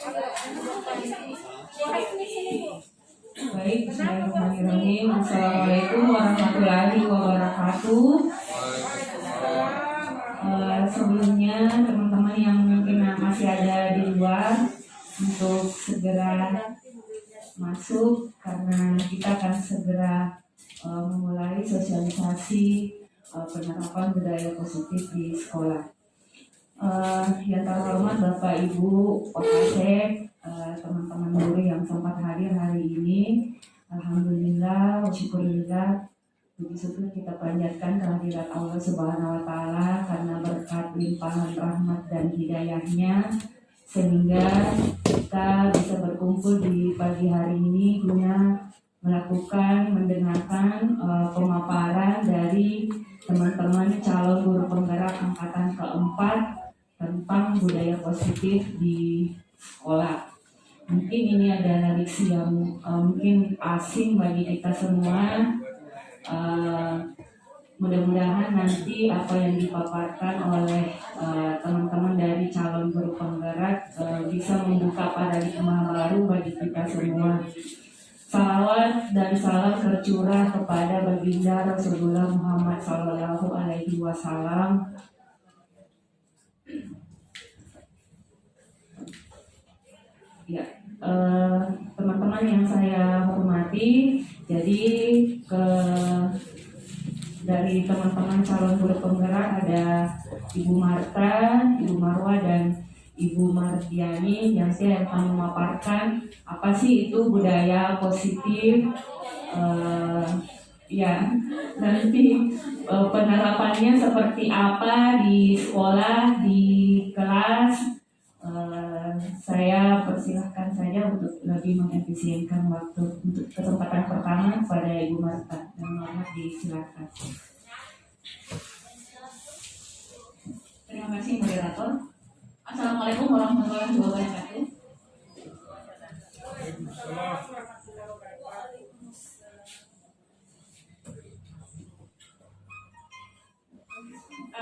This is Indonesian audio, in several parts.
Baik, bismillahirrahmanirrahim. Assalamualaikum warahmatullahi wabarakatuh. Sebelumnya teman-teman yang mungkin masih ada di luar untuk segera masuk karena kita akan segera memulai sosialisasi penerapan budaya positif di sekolah. Yang terhormat Bapak Ibu Wakasek, teman-teman guru yang sempat hadir hari ini, alhamdulillah, wasyukurillah, puji syukur kita panjatkan kehadirat Allah Subhanahu wa Ta'ala karena berkat limpahan rahmat dan hidayahnya sehingga kita bisa berkumpul di pagi hari ini guna mendengarkan pemaparan dari teman-teman calon guru penggerak angkatan keempat tentang budaya positif di sekolah. Mungkin ini adalah diksi yang mungkin asing bagi kita semua. Mudah-mudahan nanti apa yang dipaparkan oleh teman-teman dari calon guru penggerak bisa membuka paradigma baru bagi kita semua. Salawat dan salam tercurah kepada baginda Rasulullah Muhammad Sallallahu Alaihi Wasallam. Ya, teman-teman yang saya hormati, jadi dari teman-teman calon guru penggerak ada Ibu Marta, Ibu Marwa, dan Ibu Mardiani yang saya akan memaparkan apa sih itu budaya positif. Ya, nanti penerapannya seperti apa di sekolah, di kelas. Saya persilahkan saja untuk lebih mengefisienkan waktu. Untuk kesempatan pertama kepada Ibu Marta dan Muhammad, disilakan. Terima kasih moderator. Assalamualaikum warahmatullahi wabarakatuh.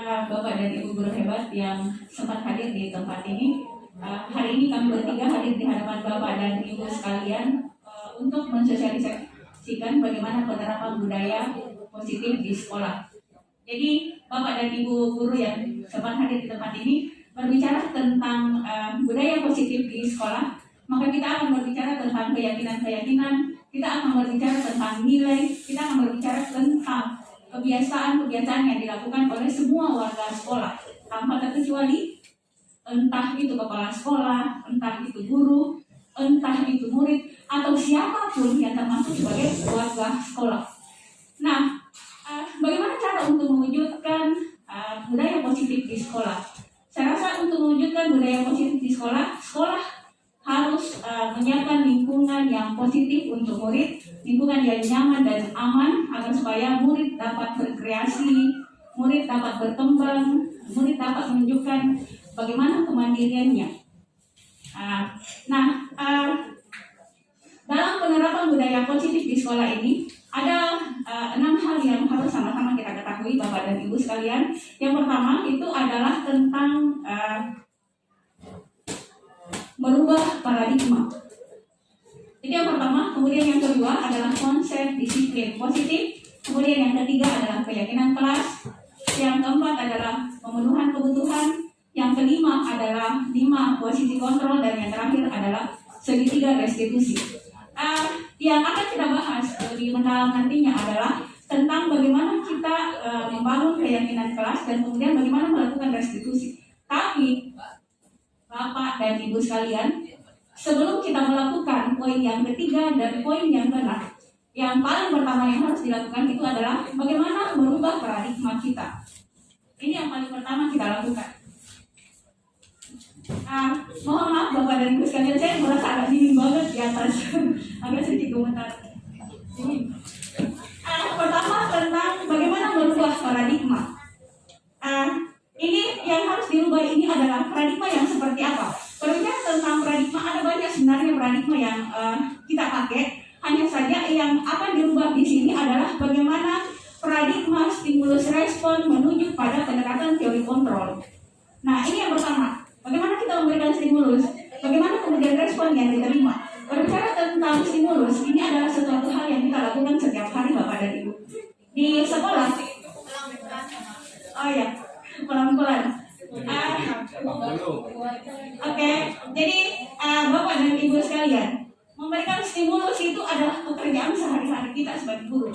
Bapak dan Ibu guru hebat yang sempat hadir di tempat ini, hari ini kami bertiga hadir di hadapan Bapak dan Ibu sekalian untuk mensosialisasikan bagaimana penerapan budaya positif di sekolah. Jadi Bapak dan Ibu guru yang sempat hadir di tempat ini berbicara tentang budaya positif di sekolah, maka kita akan berbicara tentang keyakinan-keyakinan, kita akan berbicara tentang nilai, kita akan berbicara tentang kebiasaan-kebiasaan yang dilakukan oleh semua warga sekolah tanpa terkecuali, entah itu kepala sekolah, entah itu guru, entah itu murid, atau siapapun yang termasuk sebagai warga sekolah. Nah, bagaimana cara untuk mewujudkan budaya positif di sekolah? Saya rasa untuk mewujudkan budaya positif di sekolah, sekolah harus menyiapkan lingkungan yang positif untuk murid, lingkungan yang nyaman dan aman agar supaya murid dapat berkreasi, murid dapat berkembang, murid dapat menunjukkan bagaimana kemandiriannya. Dalam penerapan budaya positif di sekolah ini ada 6 hal yang harus sama-sama kita ketahui Bapak dan Ibu sekalian. Yang pertama itu adalah tentang merubah paradigma. Itu yang pertama. Kemudian yang kedua adalah konsep disiplin positif. Kemudian yang ketiga adalah keyakinan kelas. Yang keempat adalah pemenuhan kebutuhan. Yang kelima adalah 5 quality control, dan yang terakhir adalah segitiga restitusi. Yang akan kita bahas lebih mendalam nantinya adalah tentang bagaimana kita membangun keyakinan kelas dan kemudian bagaimana melakukan restitusi. Tapi Bapak dan Ibu sekalian, sebelum kita melakukan poin yang ketiga dan poin yang keenam, yang paling pertama yang harus dilakukan itu adalah bagaimana merubah paradigma kita. Ini yang paling pertama kita lakukan. Mohon maaf Bapak dan Ibu sekalian, saya merasa agak dingin banget di atas, agak sedikit gemetar. Pertama tentang bagaimana merubah paradigma. Ini yang harus dirubah ini adalah paradigma yang seperti apa? Berbicara tentang paradigma, ada banyak sebenarnya paradigma yang kita pakai. Hanya saja yang akan dirubah di sini adalah bagaimana paradigma stimulus respon menuju pada pendekatan teori kontrol. Nah, ini yang pertama. Bagaimana kita memberikan stimulus? Bagaimana kemudian dan respon yang diterima. Berbicara tentang stimulus, ini adalah sesuatu hal yang kita lakukan setiap hari Bapak dan Ibu. Di sekolah, oh ya, pelan-pelan. Oke, jadi Bapak dan Ibu sekalian, memberikan stimulus itu adalah pekerjaan sehari-hari kita sebagai guru.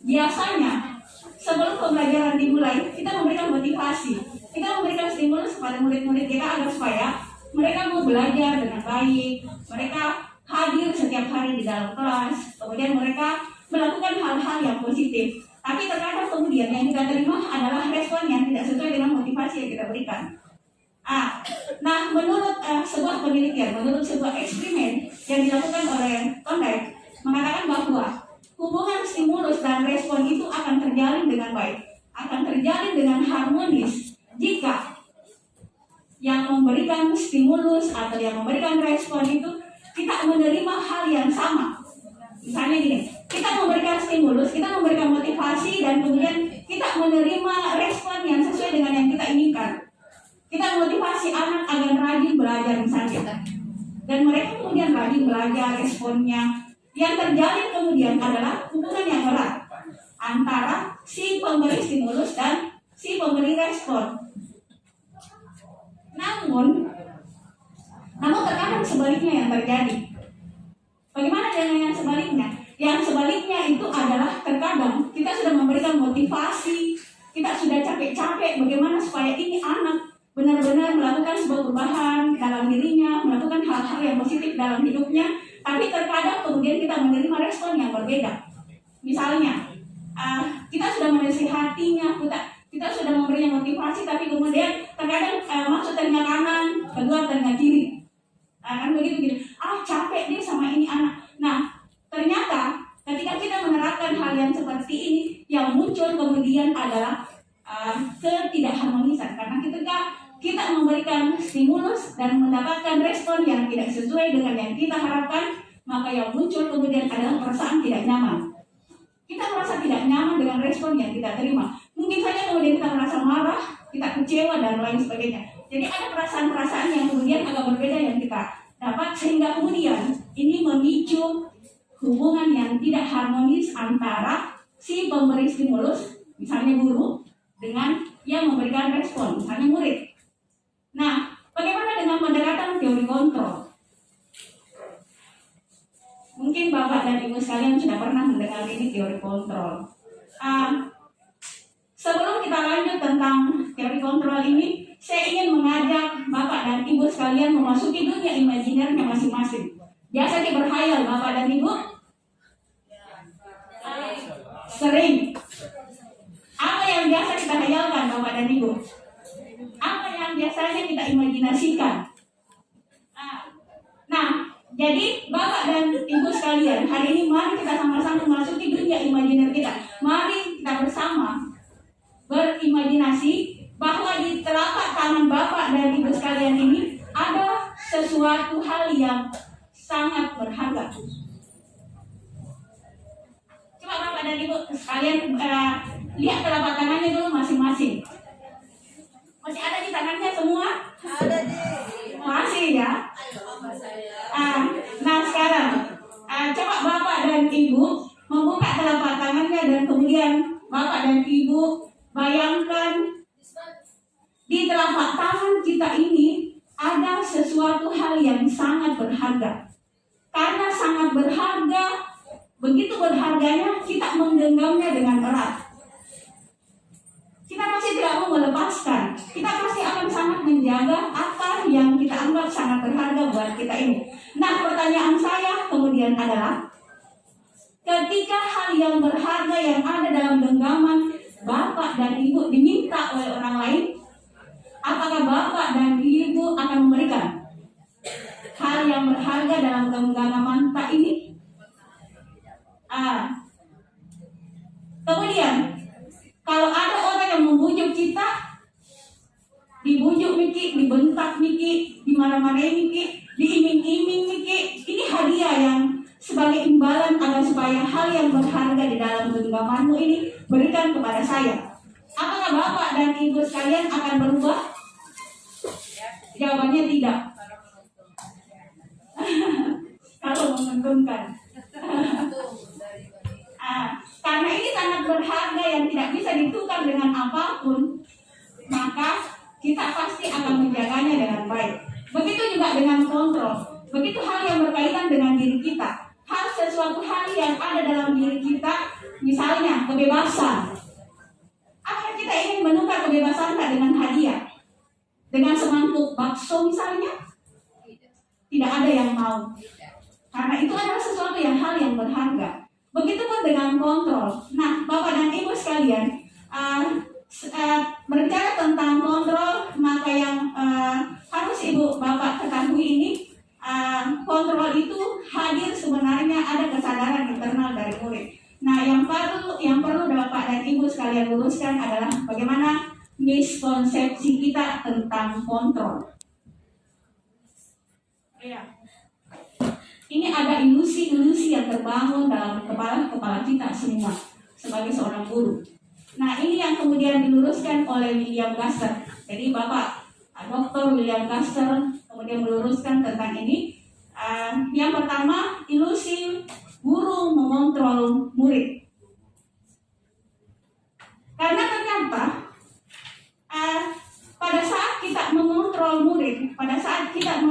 Biasanya, sebelum pembelajaran dimulai, kita memberikan motivasi. Kita memberikan stimulus kepada murid-murid kita agar supaya mereka mau belajar dengan baik, mereka hadir setiap hari di dalam kelas, kemudian mereka melakukan hal-hal yang positif. Tapi terkadang kemudian yang kita terima adalah respon yang tidak sesuai dengan motivasi yang kita berikan. Nah, menurut sebuah penelitian, menurut sebuah eksperimen yang dilakukan oleh Thorndike, mengatakan bahwa hubungan stimulus dan respon itu akan terjalin dengan baik, akan terjalin dengan harmonis jika yang memberikan stimulus atau yang memberikan respon itu kita menerima hal yang sama. Misalnya gini, kita memberikan stimulus, kita memberikan motivasi, dan kemudian kita menerima respon yang sesuai dengan yang kita inginkan. Kita motivasi anak agar rajin belajar misalnya, dan mereka kemudian rajin belajar, responnya yang terjalin kemudian adalah hubungan yang erat antara si pemberi stimulus dan si pemberi respon. Namun terkadang sebaliknya yang terjadi. Bagaimana dengan yang sebaliknya? Yang sebaliknya itu adalah terkadang kita sudah memberikan motivasi, kita sudah capek-capek bagaimana supaya ini anak benar-benar melakukan sebuah perubahan dalam dirinya, melakukan hal-hal yang positif dalam hidupnya, tapi terkadang kemudian kita menerima respon yang berbeda. Misalnya, kita sudah menasihatinya, kita sudah memberinya motivasi, tapi kemudian terkadang masuk telinga kanan, kedua telinga kiri. Kan begitu, capek deh sama ini anak. Nah, ternyata ketika kita menerapkan hal yang seperti ini, yang muncul kemudian adalah ketidakharmonisan. Karena ketika kita memberikan stimulus dan mendapatkan respon yang tidak sesuai dengan yang kita harapkan, maka yang muncul kemudian adalah perasaan tidak nyaman. Kita merasa tidak nyaman dengan respon yang kita terima. Mungkin saja kemudian kita merasa marah, kita kecewa, dan lain sebagainya. Jadi ada perasaan-perasaan yang kemudian agak berbeda yang kita dapat, sehingga kemudian ini memicu hubungan yang tidak harmonis antara si pemberi stimulus, misalnya guru, dengan yang memberikan respon, misalnya murid. Nah, bagaimana dengan pendekatan teori kontrol? Mungkin Bapak dan Ibu sekalian sudah pernah mendengar ini teori kontrol. Sebelum kita lanjut tentang teori kontrol ini, saya ingin mengajak Bapak dan Ibu sekalian memasuki dunia imajinernya masing-masing. Biasa kita berkhayal, Bapak dan Ibu? Sering. Apa yang biasa kita khayalkan, Bapak dan Ibu? Apa yang biasanya kita imajinasikan? Nah, jadi Bapak dan Ibu sekalian, hari ini mari kita sama-sama memasuki dunia imajiner kita. Mari kita bersama berimajinasi bahwa di telapak tangan Bapak dan Ibu sekalian ini ada sesuatu hal yang sangat berharga. Coba Bapak dan Ibu sekalian lihat telapak tangannya dulu masing-masing. Masih ada di tangannya semua? Ada di. Masih ya. Nah sekarang coba Bapak dan Ibu membuka telapak tangannya, dan kemudian Bapak dan Ibu bayangkan di telapak tangan kita ini ada sesuatu hal yang sangat berharga. Karena sangat berharga, begitu berharganya kita menggenggamnya dengan erat. Kita pasti tidak mau melepaskan. Kita pasti akan sangat menjaga apa yang kita anggap sangat berharga buat kita ini. Nah, pertanyaan saya kemudian adalah, ketika hal yang berharga yang ada dalam genggaman Bapak dan Ibu diminta oleh orang lain, apakah Bapak dan Ibu akan memberikan hal yang berharga dalam genggaman tak ini? Kemudian, kalau ada orang yang membujuk kita, dibujuk Miki, dibentak Miki, dimarah-marahin Miki, diiming-iming Miki, ini hadiah yang sebagai imbalan agar supaya hal yang berharga di dalam genggamanmu ini berikan kepada saya. Apakah Bapak dan Ibu sekalian akan berubah? Jawabannya tidak. menguntungkan. Karena ini sangat berharga yang tidak bisa ditukar dengan apapun, maka kita pasti akan menjaganya dengan baik. Begitu juga dengan kontrol. Begitu hal yang berkaitan dengan diri kita, sesuatu hal yang ada dalam diri kita, misalnya kebebasan. Apa kita ingin menukar kebebasan dengan hadiah? Dengan semangkuk bakso misalnya? Tidak ada yang mau. Karena itu adalah sesuatu hal yang berharga. Begitupun dengan kontrol. Nah, Bapak dan Ibu sekalian, berbicara tentang kontrol, maka yang harus Ibu Bapak ketahui ini, kontrol itu hadir sebenarnya ada kesadaran internal dari murid. Nah, yang perlu Bapak dan Ibu sekalian luruskan adalah bagaimana miskonsepsi kita tentang kontrol. Ya. Ini ada ilusi-ilusi yang terbangun dalam kepala kita semua sebagai seorang guru. Nah, ini yang kemudian diluruskan oleh William Gaster. Jadi Bapak Dr. William Gaster kemudian meluruskan tentang ini. Yang pertama, ilusi guru mengontrol murid. Karena ternyata pada saat kita mengontrol murid, pada saat kita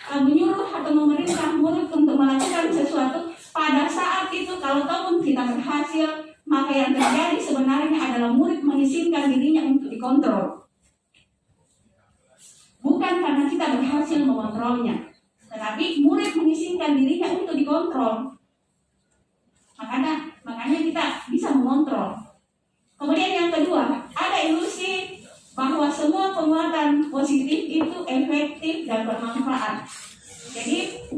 menyuruh atau memerintah murid untuk melakukan sesuatu, pada saat itu kalau pun kita berhasil, maka yang terjadi sebenarnya adalah murid mengizinkan dirinya untuk dikontrol. Bukan karena kita berhasil mengontrolnya, tetapi murid mengizinkan dirinya untuk dikontrol. Makanya kita bisa mengontrol. Kemudian yang kedua, ada ilusi bahwa semua penguatan positif itu efektif dan bermanfaat. Jadi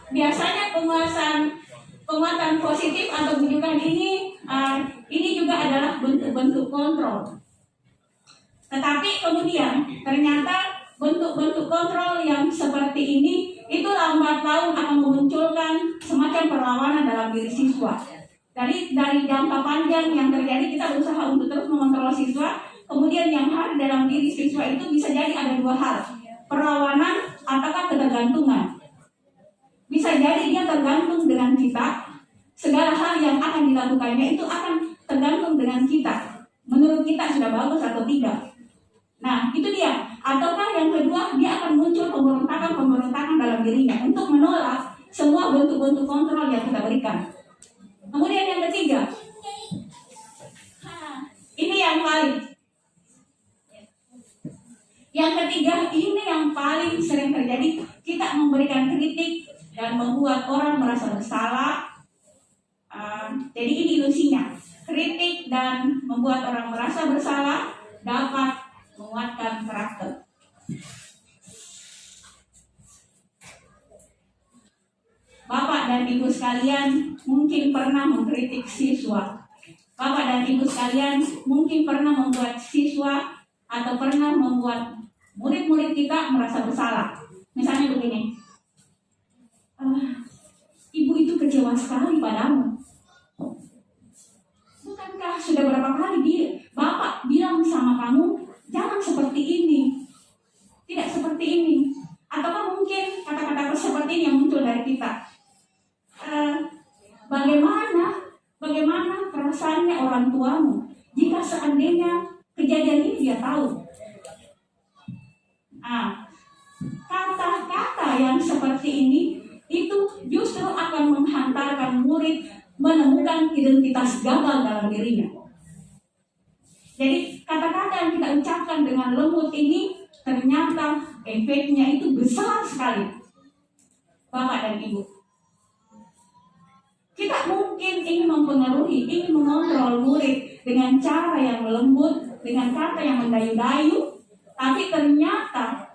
biasanya penguatan positif atau bujukan ini juga adalah bentuk-bentuk kontrol. Tetapi kemudian ternyata bentuk-bentuk kontrol yang seperti ini itu lambat laun akan memunculkan semacam perlawanan dalam diri siswa. Dari jangka panjang yang terjadi, kita berusaha untuk terus mengontrol siswa. Kemudian yang ada dalam diri siswa itu bisa jadi ada dua hal, perlawanan ataukah ketergantungan. Bisa jadi dia tergantung dengan kita, segala hal yang akan dilakukannya itu akan tergantung dengan kita. Menurut kita sudah bagus atau tidak. Nah, itu dia. Ataukah yang kedua, dia akan muncul pemberontakan dalam dirinya untuk menolak semua bentuk-bentuk kontrol yang kita berikan. Kemudian yang ketiga, ini yang paling. Yang ketiga, ini yang paling sering terjadi. Kita memberikan kritik dan membuat orang merasa bersalah. Jadi ini ilusinya. Kritik dan membuat orang merasa bersalah dapat menguatkan karakter. Bapak dan Ibu sekalian mungkin pernah mengkritik siswa. Bapak dan Ibu sekalian mungkin pernah membuat siswa atau pernah membuat murid-murid kita merasa bersalah. Misalnya begini, ibu itu kecewa sekali padamu. Bukankah sudah berapa kali Bapak bilang sama kamu, jangan seperti ini, tidak seperti ini. Ataukah mungkin kata-kata seperti ini yang muncul dari kita. Bagaimana perasaannya orang tuamu jika seandainya kejadian ini dia tahu. Kata-kata yang seperti ini itu justru akan menghantarkan murid menemukan identitas gagal dalam dirinya. Jadi kata-kata yang kita ucapkan dengan lembut ini ternyata efeknya itu besar sekali. Bapak dan Ibu, kita mungkin ingin mempengaruhi, ingin mengontrol murid dengan cara yang lembut, dengan kata yang mendayu-dayu, tapi ternyata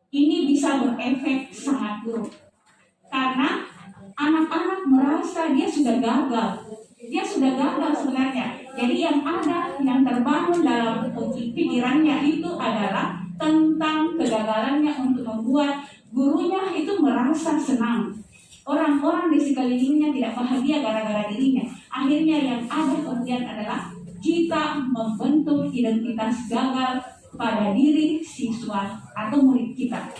ini bisa berefek sangat buruk. Karena anak-anak merasa dia sudah gagal. Dia sudah gagal sebenarnya. Jadi yang ada, yang terbangun dalam pikirannya itu adalah tentang kegagalannya untuk membuat gurunya itu merasa senang. Orang-orang di sekelilingnya tidak bahagia gara-gara dirinya. Akhirnya yang ada kemudian adalah kita membentuk identitas gagal pada diri siswa atau murid kita.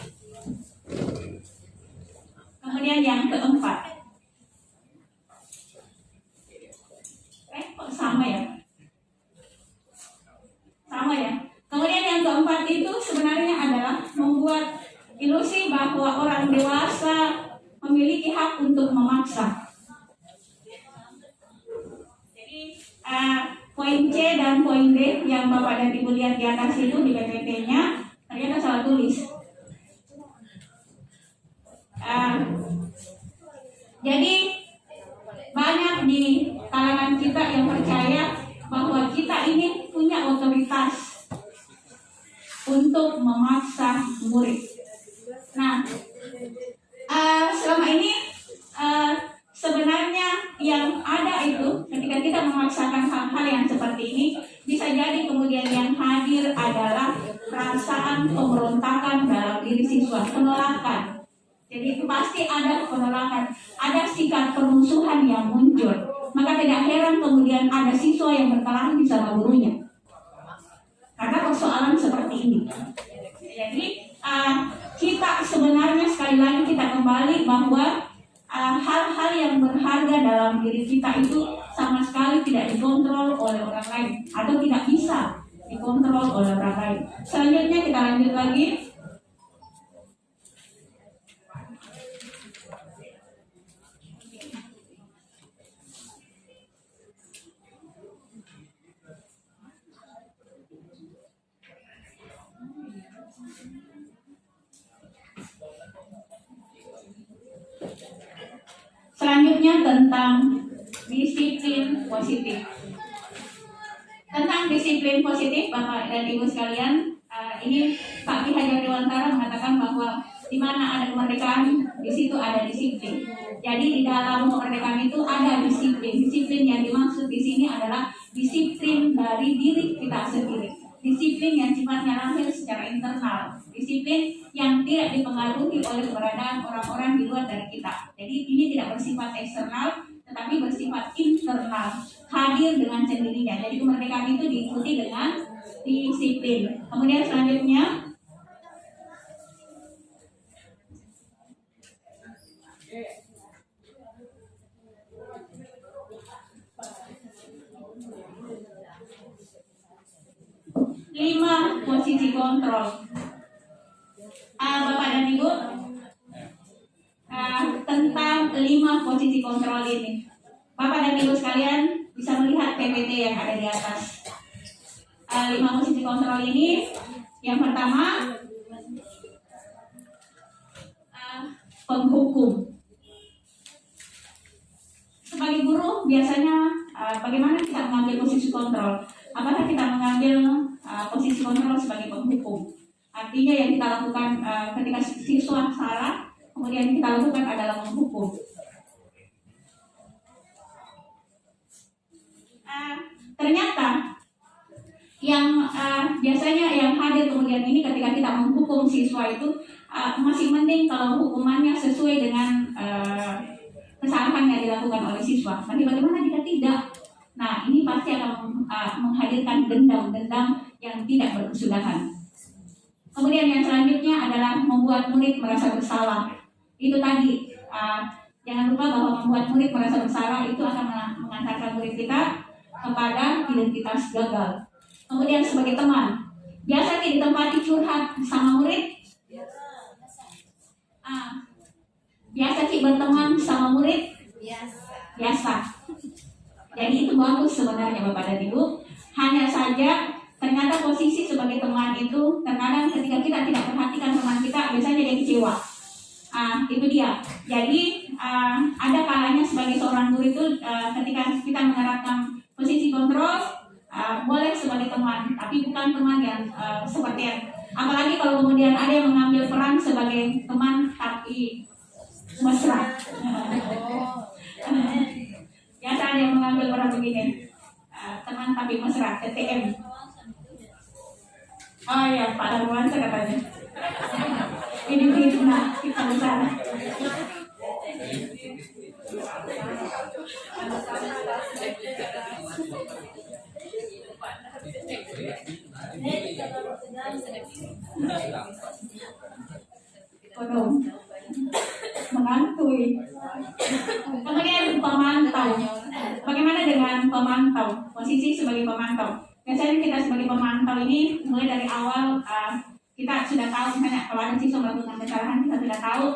Kemudian yang keempat, kok sama ya? Sama ya. Kemudian yang keempat itu sebenarnya adalah membuat ilusi bahwa orang dewasa memiliki hak untuk memaksa. Jadi poin C dan poin D yang Bapak dan Ibu lihat di atas itu di PPT-nya ternyata salah tulis. Jadi banyak di kalangan kita yang percaya bahwa kita ini punya otoritas untuk memaksa murid. Nah, selama ini sebenarnya yang ada itu ketika kita memaksakan hal-hal yang seperti ini, bisa jadi kemudian yang hadir adalah perasaan pemberontakan dalam diri siswa, penolakan. Jadi pasti ada penolakan, ada sikap permusuhan yang muncul. Maka tidak heran kemudian ada siswa yang berkelahi sama gurunya karena persoalan seperti ini. Jadi kita sebenarnya sekali lagi kita kembali bahwa hal-hal yang berharga dalam diri kita itu sama sekali tidak dikontrol oleh orang lain atau tidak bisa dikontrol oleh orang lain. Selanjutnya kita lanjut lagi. Selanjutnya tentang disiplin positif. Tentang disiplin positif, Bapak dan Ibu sekalian, ini Pak Ki Hajar Dewantara mengatakan bahwa di mana ada kemerdekaan, di situ ada disiplin. Jadi di dalam kemerdekaan itu ada disiplin. Disiplin yang dimaksud di sini adalah disiplin dari diri kita sendiri. Disiplin yang sifatnya lahir secara internal. Disiplin yang tidak dipengaruhi oleh keberadaan orang-orang di luar dari kita. Jadi ini tidak bersifat eksternal, tetapi bersifat internal, hadir dengan sendirinya. Jadi kemerdekaan itu diikuti dengan disiplin. Kemudian selanjutnya, lima posisi kontrol. Bapak dan Ibu, tentang 5 posisi kontrol ini, Bapak dan Ibu sekalian bisa melihat PPT yang ada di atas. 5 posisi kontrol ini, yang pertama penghukum. Sebagai guru biasanya bagaimana kita mengambil posisi kontrol? Apakah kita mengambil posisi kontrol sebagai penghukum? Artinya yang kita lakukan ketika siswa salah, kemudian kita lakukan adalah menghukum. Ternyata yang biasanya yang hadir kemudian ini ketika kita menghukum siswa itu masih mending kalau hukumannya sesuai dengan kesalahan yang dilakukan oleh siswa. Tapi bagaimana jika tidak? Nah, ini pasti akan menghadirkan dendam-dendam yang tidak berkesudahan. Kemudian yang selanjutnya adalah membuat murid merasa bersalah. Itu tadi, jangan lupa bahwa membuat murid merasa bersalah itu akan mengantarkan murid kita kepada identitas gagal. Kemudian sebagai teman, biasa ditempati curhat sama murid. Biasa berteman sama murid. Biasa. Jadi itu bagus sebenarnya Bapak dan Ibu. Hanya saja ternyata posisi sebagai teman itu terkadang ketika kita tidak perhatikan teman kita biasanya jadi kecewa. Itu dia. Jadi ada kalanya sebagai seorang guru itu ketika kita menerapkan posisi kontrol boleh sebagai teman, tapi bukan teman yang seperti yang, apalagi kalau kemudian ada yang mengambil peran sebagai teman tapi mesra. Biasa ada yang mengambil peran begini, teman tapi mesra, TTM. Oh ya, Pak Darwansa katanya. Ini fitnah, kita bersama. Kodong menghantui. Kemudian pemantau. Bagaimana dengan pemantau? Posisi sebagai pemantau. Biasanya kita sebagai pemantau ini mulai dari awal kita sudah tahu, misalnya kalau ada siswa melakukan kesalahan kita sudah tahu,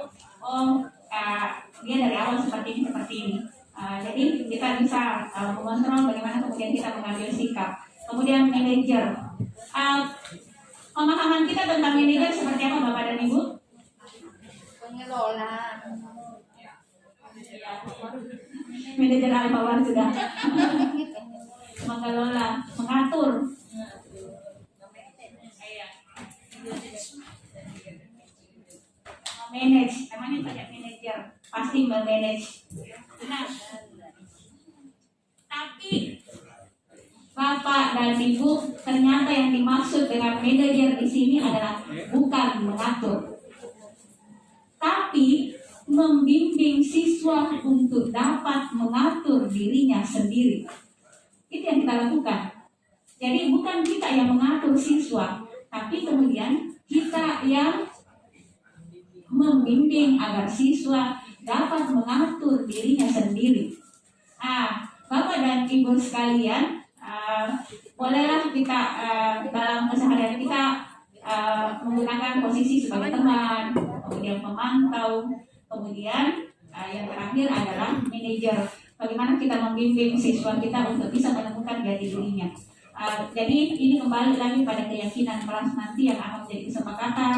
dia dari awal seperti ini. Jadi kita bisa mengontrol bagaimana kemudian kita mengambil sikap. Kemudian manajer. Pemahaman kita tentang manajer seperti apa Bapak dan Ibu? Pengelola. Manajer Alfawar sudah mengelola, mengatur. Manage, namanya saja manajer, pasti memanage. Nah, tapi Bapak dan Ibu, ternyata yang dimaksud dengan manajer di sini adalah bukan mengatur, tapi membimbing siswa untuk dapat mengatur dirinya sendiri. Itu yang kita lakukan. Jadi bukan kita yang mengatur siswa, tapi kemudian kita yang membimbing agar siswa dapat mengatur dirinya sendiri. Bapak dan Ibu sekalian, bolehlah kita dalam keseharian kita menggunakan posisi sebagai teman, kemudian pemantau, kemudian yang terakhir adalah manajer. Bagaimana kita membimbing siswa kita untuk bisa menemukan jati dirinya. Jadi ini kembali lagi pada keyakinan kelas nanti yang akan menjadi kesepakatan,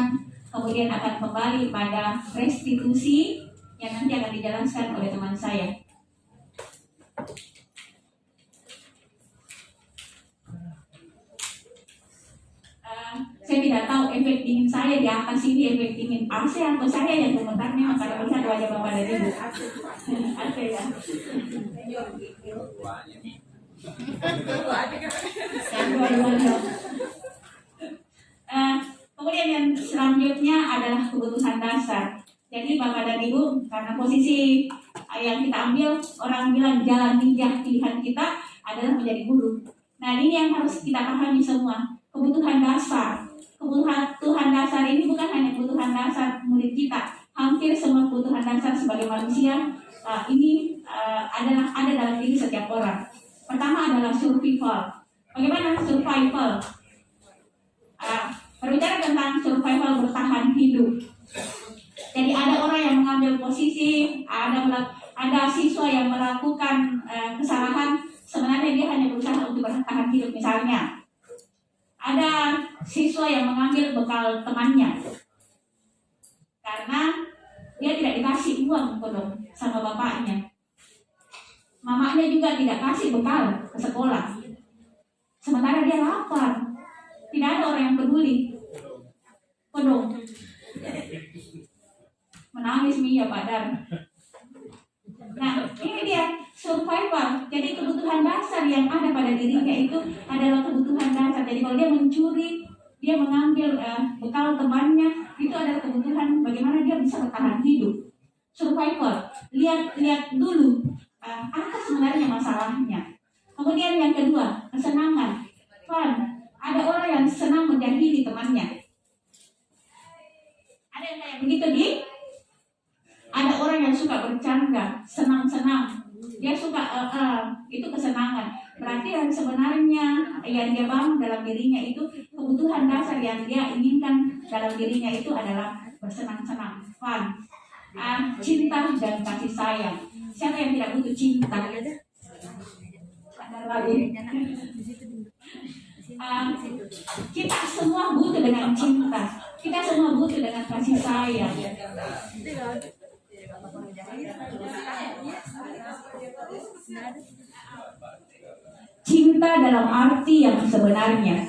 kemudian akan kembali pada restitusi yang nanti akan dijelaskan oleh teman saya. Saya tidak tahu efek dingin saya di atas ini efek dingin AC atau saya yang komentarnya akan melihat wajah Bapak dan Ibu. AC ya. Kemudian yang selanjutnya adalah kebutuhan dasar. Jadi Bapak dan Ibu, karena posisi yang kita ambil, orang bilang jalan ninja pilihan kita adalah menjadi guru. Nah ini yang harus kita pahami semua. Kebutuhan dasar. Kebutuhan dasar ini bukan hanya kebutuhan dasar murid kita. Hampir semua kebutuhan dasar sebagai manusia ini ada dalam diri setiap orang. Pertama adalah survival. Bagaimana survival? Berbicara tentang survival bertahan hidup. Jadi ada orang yang mengambil posisi, ada siswa yang melakukan kesalahan, sebenarnya dia hanya berusaha untuk bertahan hidup. Misalnya, ada siswa yang mengambil bekal temannya karena dia tidak dikasih uang sama bapaknya. Mamanya juga tidak kasih bekal ke sekolah. Sementara dia lapar. Tidak ada orang yang peduli. Pedong. Menangis Mia Padar. Nah, ini dia survival. Jadi kebutuhan dasar yang ada pada dirinya itu adalah kebutuhan dasar. Jadi kalau dia mencuri, dia mengambil bekal temannya, itu adalah kebutuhan bagaimana dia bisa bertahan hidup. Survival. Lihat dulu apa sebenarnya masalahnya. Kemudian yang kedua, kesenangan. Fun. Ada orang yang senang menjahili temannya. Ada yang kayak begitu ada orang yang suka bercanda, senang-senang. Dia suka itu kesenangan. Berarti yang sebenarnya yang dia bangun dalam dirinya itu kebutuhan dasar yang dia inginkan dalam dirinya itu adalah bersenang-senang, fun, cinta dan kasih sayang. Siapa yang tidak butuh cinta? Ada lagi. Kita semua butuh dengan cinta. Kita semua butuh dengan kasih sayang. Cinta dalam arti yang sebenarnya.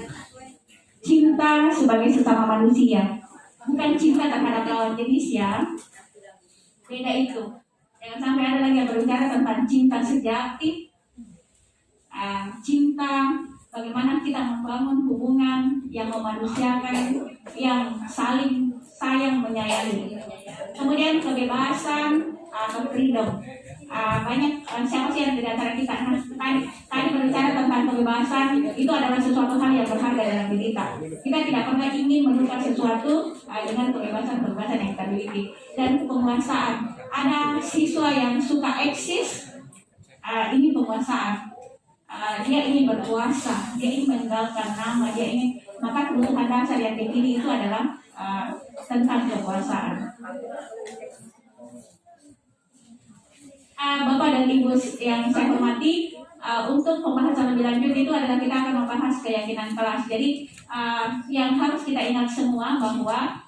Cinta sebagai sesama manusia. Bukan cinta terhadap lawan jenis ya. Beda itu. Jangan sampai ada lagi yang berbicara tentang cinta sejati. Cinta bagaimana kita membangun hubungan yang memanusiakan, yang saling sayang menyayangi. Kemudian kebebasan atau freedom. banyak siapa sih yang di antara kita tadi berbicara tentang kebebasan itu adalah sesuatu hal yang berharga dalam diri kita. Kita tidak pernah ingin menukar sesuatu dengan kebebasan yang kita miliki. Dan penguasaan, ada siswa yang suka eksis, ini penguasaan. Dia ingin berkuasa, dia ingin meninggalkan nama, dia ingin, maka kebutuhan dasar yang dipilih itu adalah tentang kekuasaan. Bapak dan Ibu yang saya hormati, untuk pembahasan lebih lanjut itu adalah kita akan membahas keyakinan kelas. Jadi yang harus kita ingat semua bahwa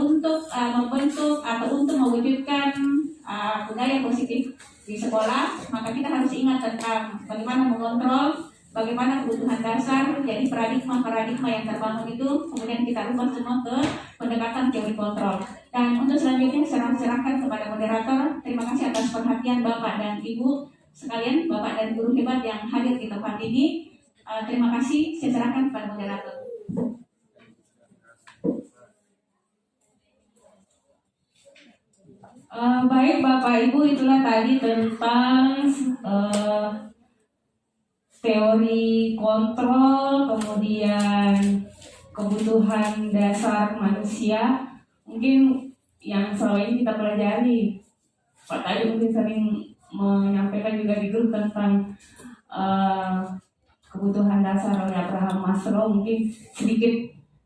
untuk membentuk atau untuk mewujudkan budaya positif di sekolah, maka kita harus ingat tentang bagaimana mengontrol, bagaimana kebutuhan dasar. Jadi paradigma yang terbangun itu kemudian kita rubah semua ke pendekatan teori kontrol. Dan untuk selanjutnya saya serahkan kepada moderator. Terima kasih atas perhatian Bapak dan Ibu sekalian, Bapak dan guru hebat yang hadir di tempat ini. Terima kasih, saya serahkan kepada moderator. Baik Bapak Ibu, itulah tadi tentang teori kontrol, kemudian kebutuhan dasar manusia. Mungkin yang selama ini kita pelajari, Pak tadi mungkin sering menyampaikan juga di grup tentang kebutuhan dasar oleh Abraham Maslow. Mungkin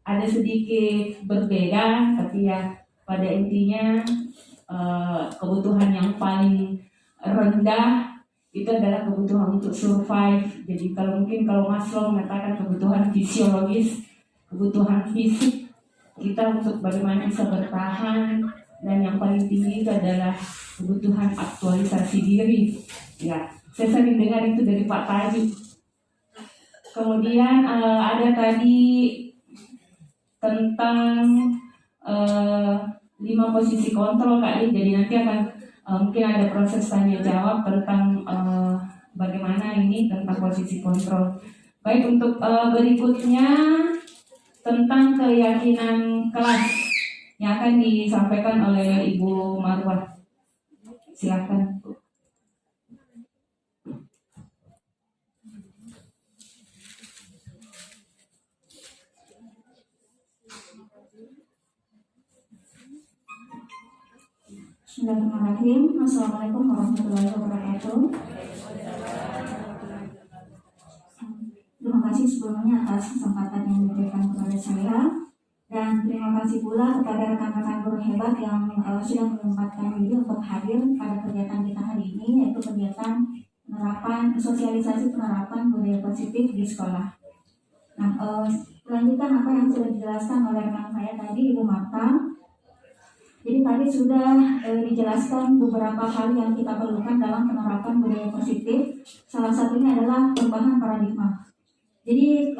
ada sedikit berbeda, tapi ya pada intinya kebutuhan yang paling rendah itu adalah kebutuhan untuk survive. Jadi kalau Maslow mengatakan kebutuhan fisiologis, kebutuhan fisik kita untuk bagaimana bisa bertahan, dan yang paling tinggi itu adalah kebutuhan aktualisasi diri. Ya, saya sering dengar itu dari Pak Tadi. Kemudian ada tadi tentang 5 posisi kontrol kali. Jadi nanti akan mungkin ada proses tanya jawab tentang bagaimana ini tentang posisi kontrol. Baik, untuk berikutnya tentang keyakinan kelas yang akan disampaikan oleh Ibu Marwah. Silakan. Bismillahirrahmanirrahim. Assalamualaikum warahmatullahi wabarakatuh. Terima kasih sebelumnya atas kesempatan yang diberikan kepada saya, dan terima kasih pula kepada rekan-rekan guru hebat yang sudah menyempatkan diri untuk hadir pada kegiatan kita hari ini, yaitu kegiatan sosialisasi penerapan budaya positif di sekolah. Nah, melanjutkan apa yang sudah dijelaskan oleh rekan saya tadi, Ibu Marta. Jadi tadi sudah dijelaskan beberapa hal yang kita perlukan dalam penerapan budaya positif. Salah satunya adalah perubahan paradigma. Jadi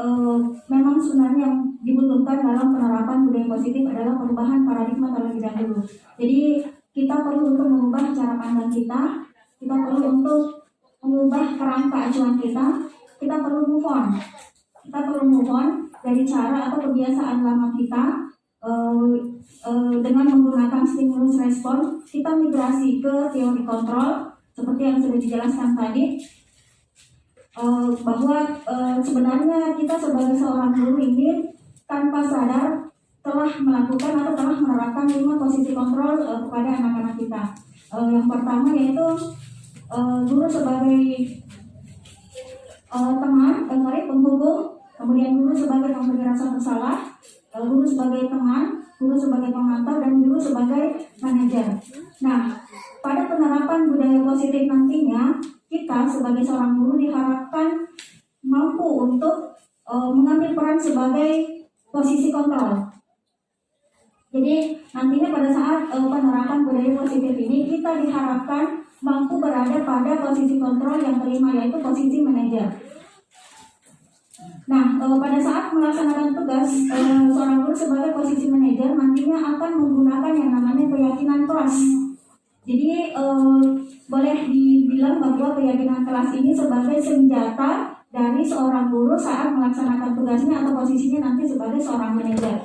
memang sebenarnya yang dibutuhkan dalam penerapan budaya positif adalah perubahan paradigma terlebih dahulu. Jadi kita perlu untuk mengubah cara pandang kita perlu untuk mengubah kerangka acuan kita perlu move on. Kita perlu move on dari cara atau kebiasaan lama kita. Dengan menggunakan stimulus respon, kita migrasi ke teori kontrol seperti yang sudah dijelaskan tadi, bahwa sebenarnya kita sebagai seorang guru ini tanpa sadar telah melakukan atau telah menerapkan 5 posisi kontrol kepada anak-anak kita. Yang pertama yaitu guru sebagai teman, penghubung, kemudian guru sebagai pemberi rasa bersalah, guru sebagai teman, guru sebagai pemantau, dan guru sebagai manajer. Nah, pada penerapan budaya positif nantinya, kita sebagai seorang guru diharapkan mampu untuk mengambil peran sebagai posisi kontrol. Jadi nantinya pada saat penerapan budaya positif ini, kita diharapkan mampu berada pada posisi kontrol yang kelima, yaitu posisi manajer. Nah, pada saat melaksanakan tugas, seorang guru sebagai posisi manajer nantinya akan menggunakan yang namanya keyakinan kelas. Jadi, boleh dibilang bahwa keyakinan kelas ini sebagai senjata dari seorang guru saat melaksanakan tugasnya atau posisinya nanti sebagai seorang manajer.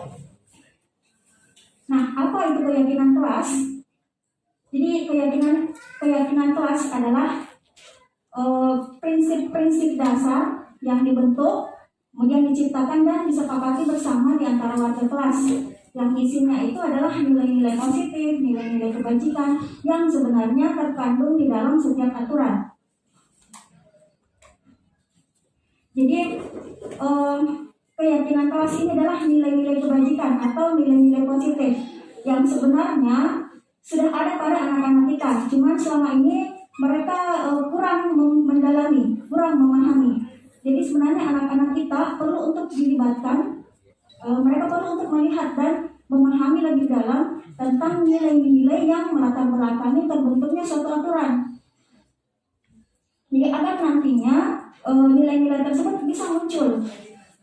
Nah, apa itu keyakinan kelas? Jadi keyakinan kelas adalah prinsip-prinsip dasar yang dibentuk, kemudian diciptakan dan disepakati bersama di antara warga kelas. Yang isinya itu adalah nilai-nilai positif, nilai-nilai kebajikan yang sebenarnya terkandung di dalam setiap aturan. Jadi keyakinan kelas ini adalah nilai-nilai kebajikan atau nilai-nilai positif yang sebenarnya sudah ada pada anak-anak kita. Cuman selama ini mereka kurang mendalami, kurang memahami. Jadi sebenarnya anak-anak kita perlu untuk dilibatkan, mereka perlu untuk melihat dan memahami lebih dalam tentang nilai-nilai yang melatar belakangi terbentuknya suatu aturan. Jadi agar nantinya nilai-nilai tersebut bisa muncul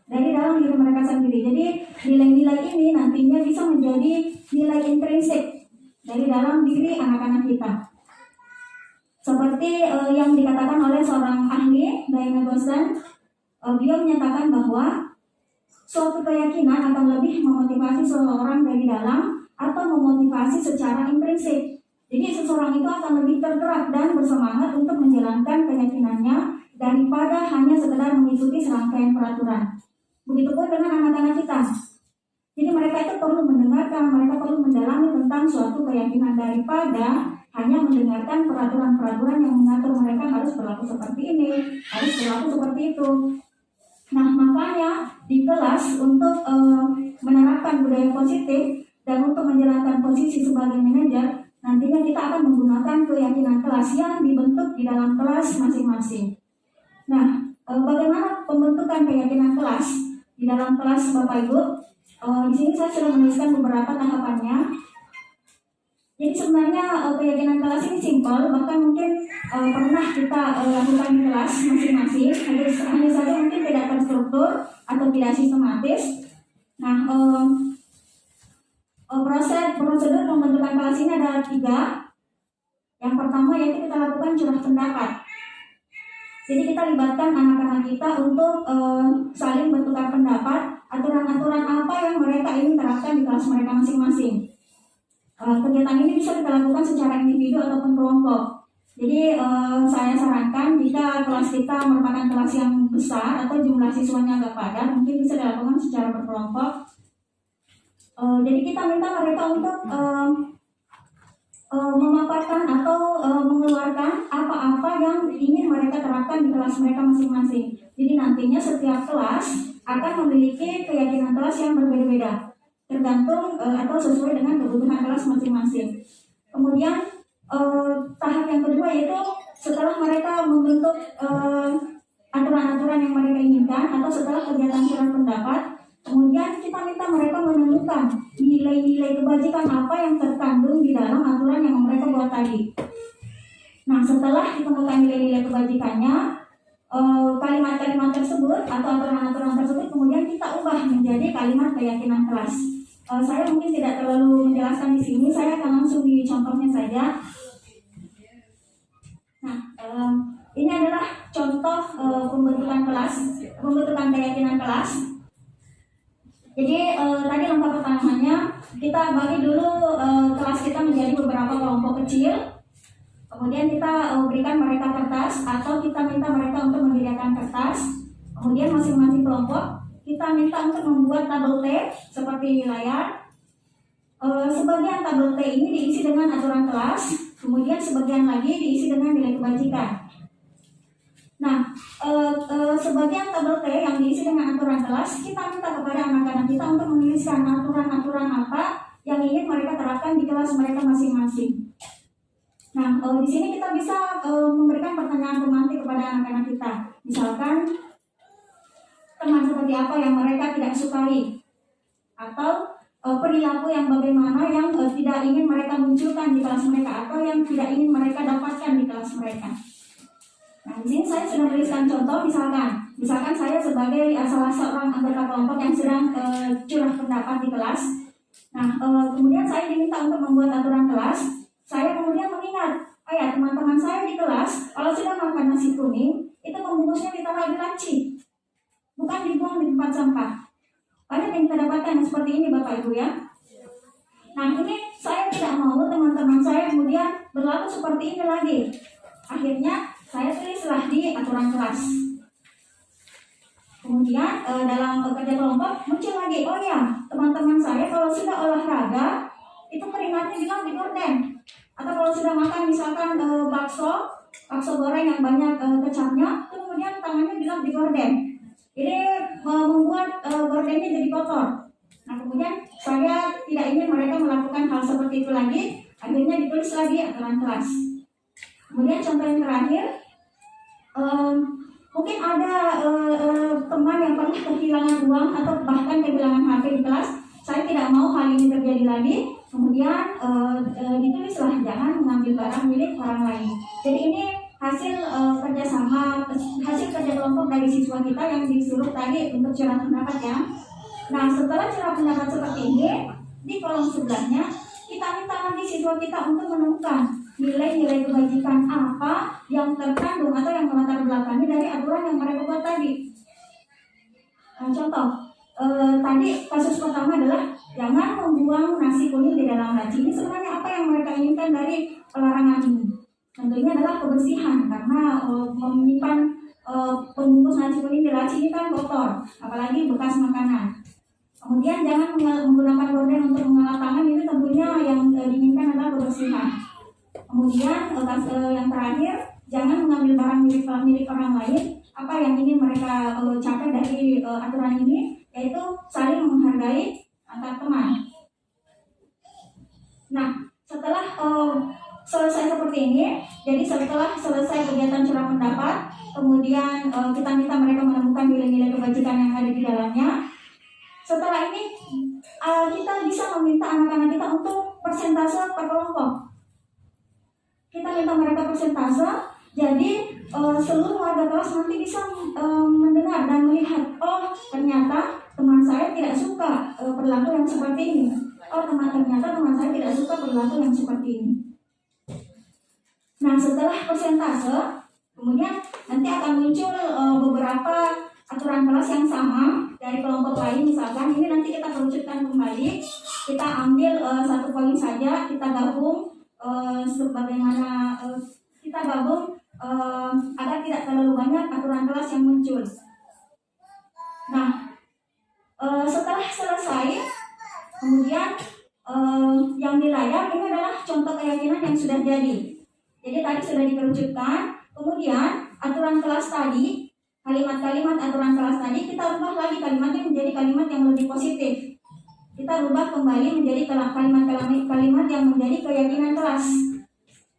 dari dalam diri mereka sendiri. Jadi nilai-nilai ini nantinya bisa menjadi nilai intrinsik dari dalam diri anak-anak kita. Seperti yang dikatakan oleh seorang ahli, Diana Gosden, beliau menyatakan bahwa suatu keyakinan akan lebih memotivasi seseorang dari dalam atau memotivasi secara intrinsik. Jadi seseorang itu akan lebih tergerak dan bersemangat untuk menjalankan keyakinannya daripada hanya sekedar mengikuti serangkaian peraturan. Begitupun dengan anak-anak kita. Jadi mereka itu perlu mendengarkan, mereka perlu mendalami tentang suatu keyakinan daripada hanya mendengarkan peraturan-peraturan yang mengatur mereka harus berlaku seperti ini, harus berlaku seperti itu. Nah, makanya di kelas untuk menerapkan budaya positif dan untuk menjalankan posisi sebagai manajer, nantinya kita akan menggunakan keyakinan kelas yang dibentuk di dalam kelas masing-masing. Nah, bagaimana pembentukan keyakinan kelas di dalam kelas Bapak Ibu? Di sini saya sudah menuliskan beberapa tahapannya. Jadi sebenarnya keyakinan kelas ini simpel, bahkan mungkin pernah kita lakukan di kelas masing-masing. Hanya saja mungkin tidak terstruktur atau tidak sistematis. Nah, prosedur pembentukan kelas ini ada 3. Yang pertama yaitu kita lakukan curah pendapat. Jadi kita libatkan anak-anak kita untuk saling bertukar pendapat aturan-aturan apa yang mereka ingin terapkan di kelas mereka masing-masing. Kegiatan ini bisa kita lakukan secara individu ataupun kelompok. Jadi saya sarankan jika kelas kita merupakan kelas yang besar atau jumlah siswanya agak padat, mungkin bisa dilakukan secara berkelompok. Jadi kita minta mereka untuk memaparkan atau mengeluarkan apa-apa yang ingin mereka terapkan di kelas mereka masing-masing. Jadi nantinya setiap kelas akan memiliki keyakinan kelas yang berbeda-beda, tergantung atau sesuai dengan kebutuhan kelas masing-masing. Kemudian tahap yang kedua yaitu setelah mereka membentuk aturan-aturan yang mereka inginkan atau setelah kegiatan curah pendapat, kemudian kita minta mereka menemukan nilai-nilai kebajikan apa yang terkandung di dalam aturan yang mereka buat tadi. Nah, setelah ditemukan nilai-nilai kebajikannya, kalimat-kalimat tersebut atau aturan-aturan tersebut kemudian kita ubah menjadi kalimat keyakinan kelas. Saya mungkin tidak terlalu menjelaskan di sini, saya akan langsung di contohnya saja. Nah, ini adalah contoh pembentukan kelas, pembentukan keyakinan kelas. Jadi tadi langkah pertamanya kita bagi dulu kelas kita menjadi beberapa kelompok kecil. Kemudian kita berikan mereka kertas atau kita minta mereka untuk menyediakan kertas. Kemudian masing-masing kelompok kita minta untuk membuat tabel T seperti layar. Sebagian tabel T ini diisi dengan aturan kelas, kemudian sebagian lagi diisi dengan nilai kebajikan. Nah, sebagian tabel T yang diisi dengan aturan kelas, kita minta kepada anak-anak kita untuk menuliskan aturan-aturan apa yang ingin mereka terapkan di kelas mereka masing-masing. Nah, di sini kita bisa memberikan pertanyaan pemantik kepada anak-anak kita. Misalkan, teman seperti apa yang mereka tidak sukai, atau perilaku yang bagaimana yang tidak ingin mereka munculkan di kelas mereka, atau yang tidak ingin mereka dapatkan di kelas mereka. Nah, di sini saya sudah menuliskan contoh, misalkan saya sebagai salah seorang anggota kelompok yang sedang curah pendapat di kelas. Nah, kemudian saya diminta untuk membuat aturan kelas. Saya kemudian mengingat, teman-teman saya di kelas kalau sudah makan nasi kuning, itu membungkusnya ditaruh di laci, bukan dibuang di tempat sampah. Banyak yang kita dapatkan seperti ini Bapak Ibu ya. Nah, ini saya tidak mau teman-teman saya kemudian berlaku seperti ini lagi. Akhirnya saya tulislah di aturan kelas. Kemudian dalam kerja kelompok muncul lagi, oh ya teman-teman saya kalau sudah olahraga itu keringatnya bilang di gorden. Atau kalau sudah makan misalkan bakso goreng yang banyak kecapnya, itu kemudian tangannya bilang di gorden. Ini membuat gordennya jadi kotor. Nah kemudian saya tidak ingin mereka melakukan hal seperti itu lagi. Akhirnya ditulis lagi aturan kelas. Kemudian contoh yang terakhir, mungkin ada teman yang pernah kehilangan uang atau bahkan kehilangan HP di kelas. Saya tidak mau hal ini terjadi lagi. Kemudian ditulislah jangan mengambil barang milik orang lain. Jadi ini hasil kerjasama, hasil kerja kelompok dari siswa kita yang disuruh tadi untuk curhat pendapat ya. Nah setelah curhat pendapat seperti ini, di kolom sebelahnya kita minta lagi siswa kita untuk menemukan nilai-nilai kebajikan apa yang terkandung atau yang melatar belakangi dari aturan yang mereka buat tadi. Contoh, tadi kasus pertama adalah jangan membuang nasi kuning di dalam laci. Ini sebenarnya apa yang mereka inginkan dari pelarangan ini? Tentunya adalah kebersihan, karena menyimpan pembungkus nasi kuning di laci ini kan kotor, apalagi bekas makanan. Kemudian jangan menggunakan gorden untuk mengelap tangan, ini tentunya yang diinginkan adalah kebersihan. Kemudian yang terakhir, jangan mengambil barang milik orang lain. Apa yang ingin mereka capai dari aturan ini, yaitu saling menghargai antar teman. Nah, setelah selesai seperti ini, jadi setelah selesai kegiatan curah pendapat, kemudian kita minta mereka menemukan nilai-nilai kebajikan yang ada di dalamnya. Setelah ini kita bisa meminta anak-anak kita untuk persentase per kelompok. Kita minta mereka persentase, jadi seluruh warga kelas nanti bisa mendengar dan melihat, oh ternyata teman saya tidak suka perilaku yang seperti ini. Oh ternyata teman saya tidak suka perilaku yang seperti ini. Nah setelah persentase, kemudian nanti akan muncul beberapa aturan kelas yang sama dari kelompok lain. Misalkan ini nanti kita kerucutkan kembali, kita ambil satu poin saja, kita gabung sebagaimana kita gabung agar tidak terlalu banyak aturan kelas yang muncul. Nah setelah selesai, kemudian yang di layar ini adalah contoh keyakinan yang sudah jadi. Jadi tadi sudah dikerucutkan, kemudian aturan kelas tadi, kalimat-kalimat aturan kelas tadi kita rubah lagi kalimatnya menjadi kalimat yang lebih positif. Kita rubah kembali menjadi kalimat yang menjadi keyakinan kelas.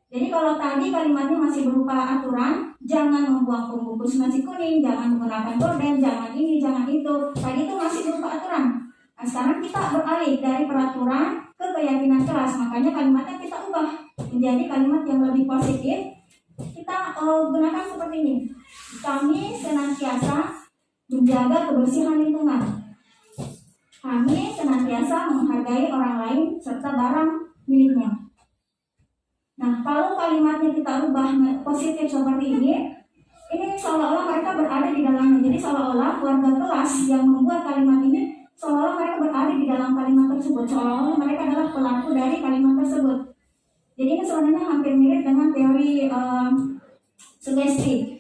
Jadi kalau tadi kalimatnya masih berupa aturan, jangan membuang pembungkus nasi kuning, jangan menggunakan gorden, jangan ini, jangan itu. Tadi itu masih berupa aturan. Nah sekarang kita beralih dari peraturan ke keyakinan kelas, makanya kalimatnya kita ubah menjadi kalimat yang lebih positif. Kita gunakan seperti ini. Kami senantiasa menjaga kebersihan lingkungan. Kami senantiasa menghargai orang lain serta barang miliknya. Nah, kalau kalimatnya kita ubah positif seperti ini seolah-olah mereka berada di dalamnya. Jadi seolah-olah warga kelas yang membuat kalimat ini seolah-olah mereka berada di dalam kalimat tersebut. Seolah-olah mereka adalah pelaku dari kalimat tersebut. Jadi ini sebenarnya hampir mirip dengan teori sugesti.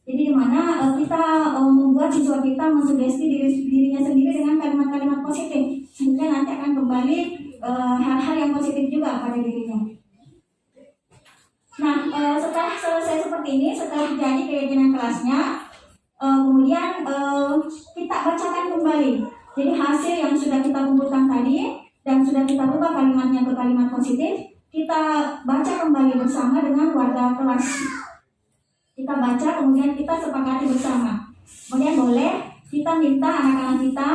Jadi di mana kita membuat siswa kita mensugesti dirinya sendiri dengan kalimat-kalimat positif, sehingga nanti akan kembali hal-hal yang positif juga pada dirinya. Nah, setelah selesai seperti ini, setelah jadi keyakinan kelasnya, kemudian kita bacakan kembali. Jadi hasil yang sudah kita kumpulkan tadi dan sudah kita rubah kalimatnya ke kalimat positif, kita baca kembali bersama dengan warga kelas. Kita baca, kemudian kita sepakati bersama. Kemudian boleh kita minta anak-anak kita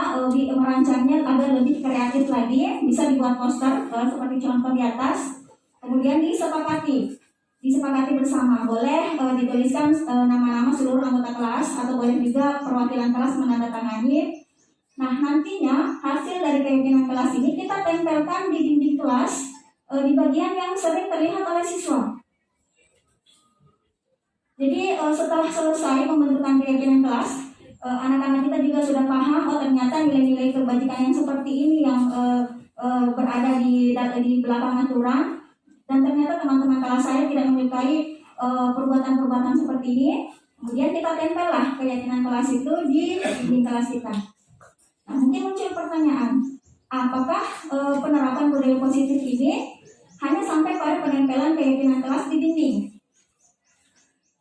merancangnya agar lebih kreatif lagi, bisa dibuat poster seperti contoh di atas. Kemudian disepakati bersama. Boleh dituliskan nama-nama seluruh anggota kelas, atau boleh juga perwakilan kelas menandatangani. Nah, nantinya hasil dari keyakinan kelas ini kita tempelkan di dinding kelas di bagian yang sering terlihat oleh siswa. Jadi setelah selesai pembentukan keyakinan kelas, anak-anak kita juga sudah paham, oh ternyata nilai-nilai kebajikan yang seperti ini yang berada di belakang aturan. dan ternyata teman-teman kelas saya tidak menyukai perbuatan-perbuatan seperti ini, kemudian kita tempellah keyakinan kelas itu di dinding kelas kita. Nah, mungkin muncul pertanyaan, apakah penerapan budaya positif ini hanya sampai pada penempelan keyakinan kelas di dinding?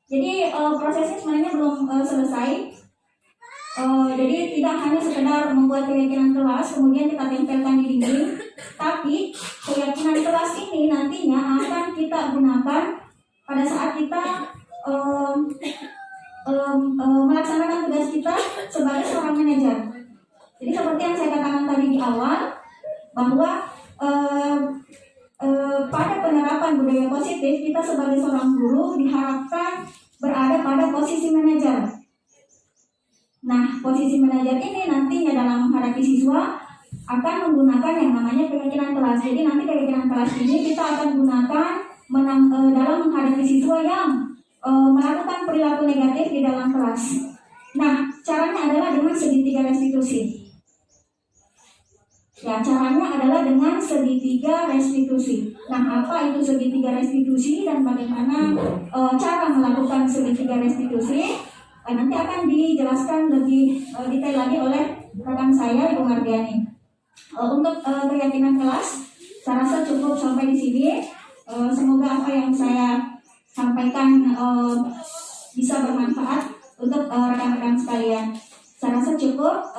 Jadi prosesnya sebenarnya belum selesai. Jadi tidak hanya sekedar membuat keyakinan kelas kemudian kita tempelkan di dinding, tapi keyakinan kelas ini nantinya akan kita gunakan pada saat kita melaksanakan tugas kita sebagai seorang manajer. Jadi seperti yang saya katakan tadi di awal, bahwa pada penerapan budaya positif kita sebagai seorang guru diharapkan berada pada posisi manajer. Nah, posisi manajer ini nantinya dalam menghadapi siswa akan menggunakan yang namanya keyakinan kelas. Jadi nanti keyakinan kelas ini kita akan gunakan dalam menghadapi siswa yang melakukan perilaku negatif di dalam kelas. Nah, caranya adalah dengan segitiga restitusi. Ya, caranya adalah dengan segitiga restitusi. Nah, apa itu segitiga restitusi dan bagaimana cara melakukan segitiga restitusi? Nanti akan dijelaskan lebih detail lagi oleh rekan saya, Ibu Mardiani. Untuk keyakinan kelas, saya rasa cukup sampai di sini. Semoga apa yang saya sampaikan bisa bermanfaat untuk rekan-rekan sekalian. Saya rasa cukup.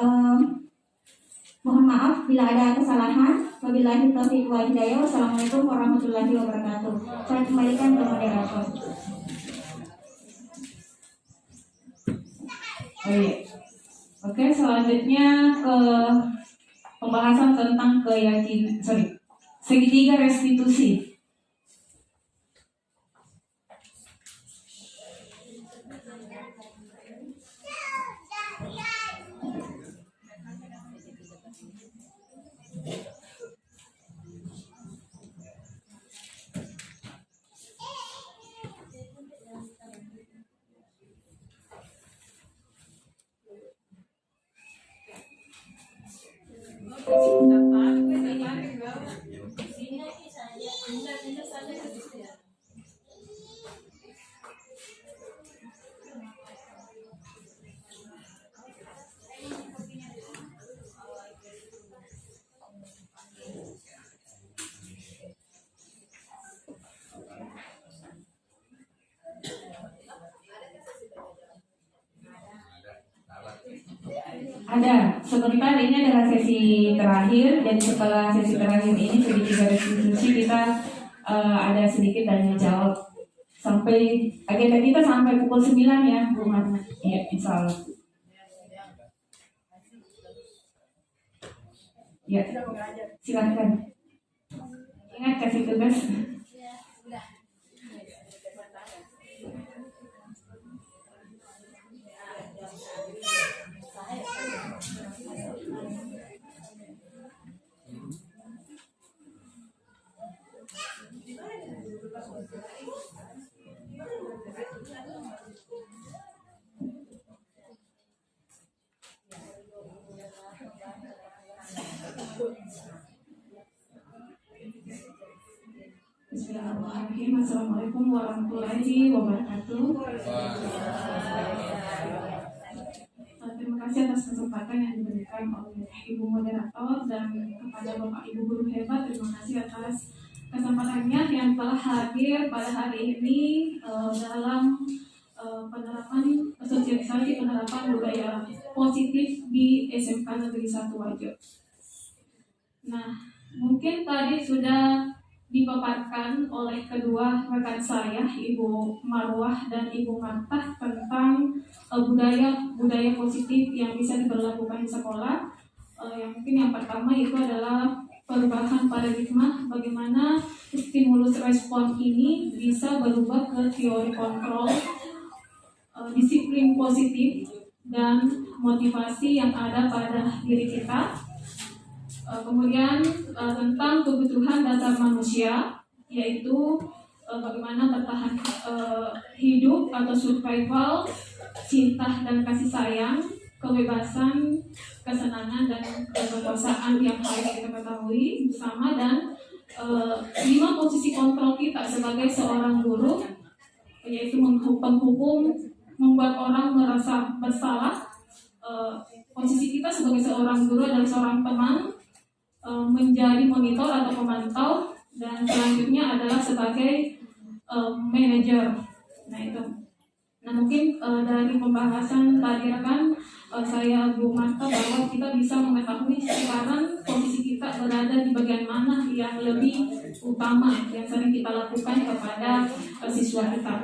Mohon maaf bila ada kesalahan. Wabillahi taufiq wal hidayah. Wassalamualaikum warahmatullahi wabarakatuh. Saya kembalikan ke moderator. Oke, selanjutnya ke pembahasan tentang segitiga restitusi. Ada, sebentar ini adalah sesi terakhir dan setelah sesi terakhir ini segitiga restitusi kita ada sedikit tanya jawab sampai agenda kita sampai pukul 9 ya, Bu Marna. Ya, insya Allah. Ya, silakan. Ingat kasih tugas. Bismillahirrahmanirrahim. Assalamualaikum warahmatullahi wabarakatuh. Terima kasih atas kesempatan yang diberikan oleh Ibu Moderator dan kepada Bapak Ibu Guru hebat. Terima kasih atas kesempatannya yang telah hadir pada hari ini dalam penerapan sosialisasi penerapan budaya positif di SMK Negeri 1 Wajo. Nah, mungkin tadi sudah dipaparkan oleh kedua rekan saya, Ibu Marwah dan Ibu Martah, tentang budaya positif yang bisa diberlakukan di sekolah. Yang mungkin yang pertama itu adalah perubahan paradigma, bagaimana stimulus respon ini bisa berubah ke teori kontrol, disiplin positif, dan motivasi yang ada pada diri kita. Kemudian tentang kebutuhan dasar manusia, yaitu bagaimana bertahan hidup atau survival, cinta dan kasih sayang, kebebasan, kesenangan dan kekuasaan yang harus kita ketahui bersama, dan 5 posisi kontrol kita sebagai seorang guru, yaitu penghukum, membuat orang merasa bersalah. Posisi kita sebagai seorang guru adalah seorang teman, menjadi monitor atau pemantau, dan selanjutnya adalah sebagai manajer. Nah itu. Nah mungkin dari pembahasan tadi rekan, saya belum mantap bahwa kita bisa mengetahui sekarang posisi kita berada di bagian mana yang lebih utama yang sering kita lakukan kepada siswa kita.